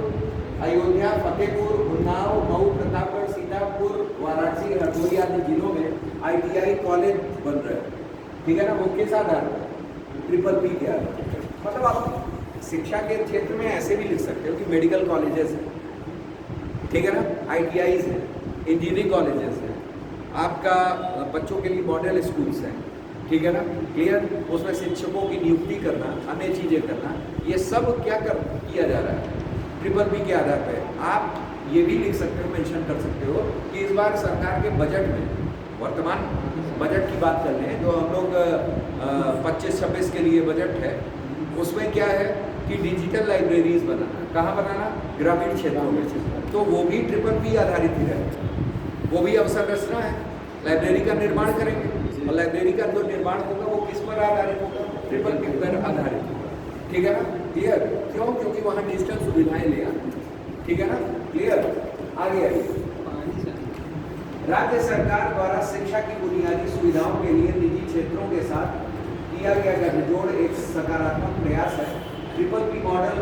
A: अयोध्या, फतेहपुर, उन्नाव, मऊ, प्रतापगढ़, सीतापुर, वाराणसी, हरदोई आदि जिलों में ITI कॉलेज बन रहे हैं, ठीक है ना। वो किस आधार पर, ट्रिपल पी के आधार पर। मतलब आप शिक्षा के क्षेत्र में ऐसे भी लिख सकते हो कि मेडिकल कॉलेजेस हैं, ठीक है ना, ITIs हैं, इंजीनियरिंग कॉलेजेस हैं, आपका बच्चों के लिए मॉडल स्कूल्स हैं, ठीक है ना, क्लियर। उसमें शिक्षकों की नियुक्ति करना, अन्य चीज़ें करना, ये सब क्या किया जा रहा है BBB के आधार पर। आप ये भी लिख सकते हो, मेंशन कर सकते हो कि इस बार सरकार के बजट में, वर्तमान बजट की बात कर लें जो हम लोग 25-26 के लिए बजट है, उसमें क्या है कि डिजिटल लाइब्रेरीज बनाना। कहाँ बनाना? ग्रामीण क्षेत्रों में। तो वो भी BBB आधारित ही रहेगा, वो भी अवसंरचना है। लाइब्रेरी का निर्माण करेंगे और लाइब्रेरी का जो निर्माण होगा वो किस पर आधारित होगा? BBB पर आधारित होगा, ठीक है ना, क्लियर। क्यों? क्योंकि वहाँ डिजिटल सुविधाएं ले आना, ठीक है ना, क्लियर। आगे आइए। राज्य सरकार द्वारा शिक्षा की बुनियादी सुविधाओं के लिए निजी क्षेत्रों के साथ किया गया गठजोड़ एक सकारात्मक प्रयास है। BBB मॉडल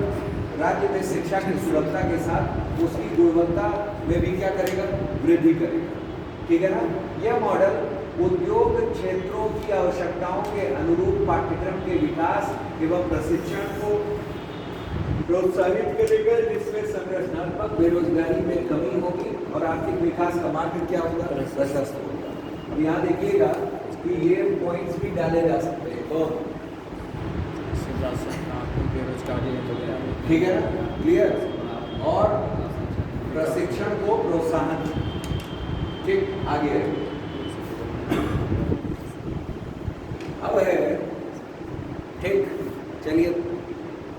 A: राज्य में शिक्षा की सुलभता के साथ उसकी गुणवत्ता में भी क्या करेगा? वृद्धि करेगा, ठीक है ना। यह मॉडल उद्योग क्षेत्रों की आवश्यकताओं के अनुरूप पाठ्यक्रम के विकास एवं प्रशिक्षण को प्रोत्साहित करेगा, जिसमें संरचनात्मक बेरोजगारी में कमी होगी और आर्थिक विकास का मार्ग क्या होगा? प्रशस्त होगा। अब यहाँ देखिएगा कि ये पॉइंट्स भी डाले जा सकते हैं, तो
B: बेरोजगारी वगैरह,
A: ठीक है ना, क्लियर। और प्रशिक्षण को प्रोत्साहन, ठीक। आगे